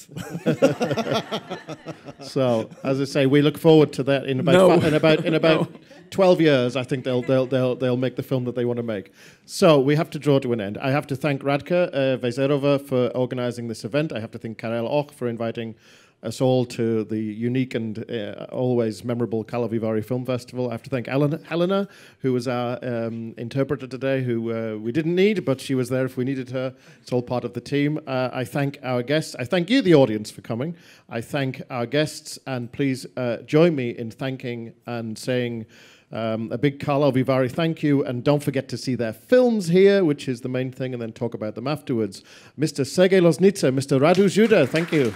So, as I say, we look forward to that in about 12 years. I think they'll make the film that they want to make. So we have to draw to an end. I have to thank Radka Vezerova for organizing this event. I have to thank Karel Och for inviting us all to the unique and always memorable Karlovy Vary Film Festival. I have to thank Helena, who was our interpreter today, who we didn't need, but she was there if we needed her. It's all part of the team. I thank our guests. I thank you, the audience, for coming. I thank our guests, and please join me in thanking and saying a big Karlovy Vary thank you, and don't forget to see their films here, which is the main thing, and then talk about them afterwards. Mr. Sergei Loznitsa, Mr. Radu Jude, thank you.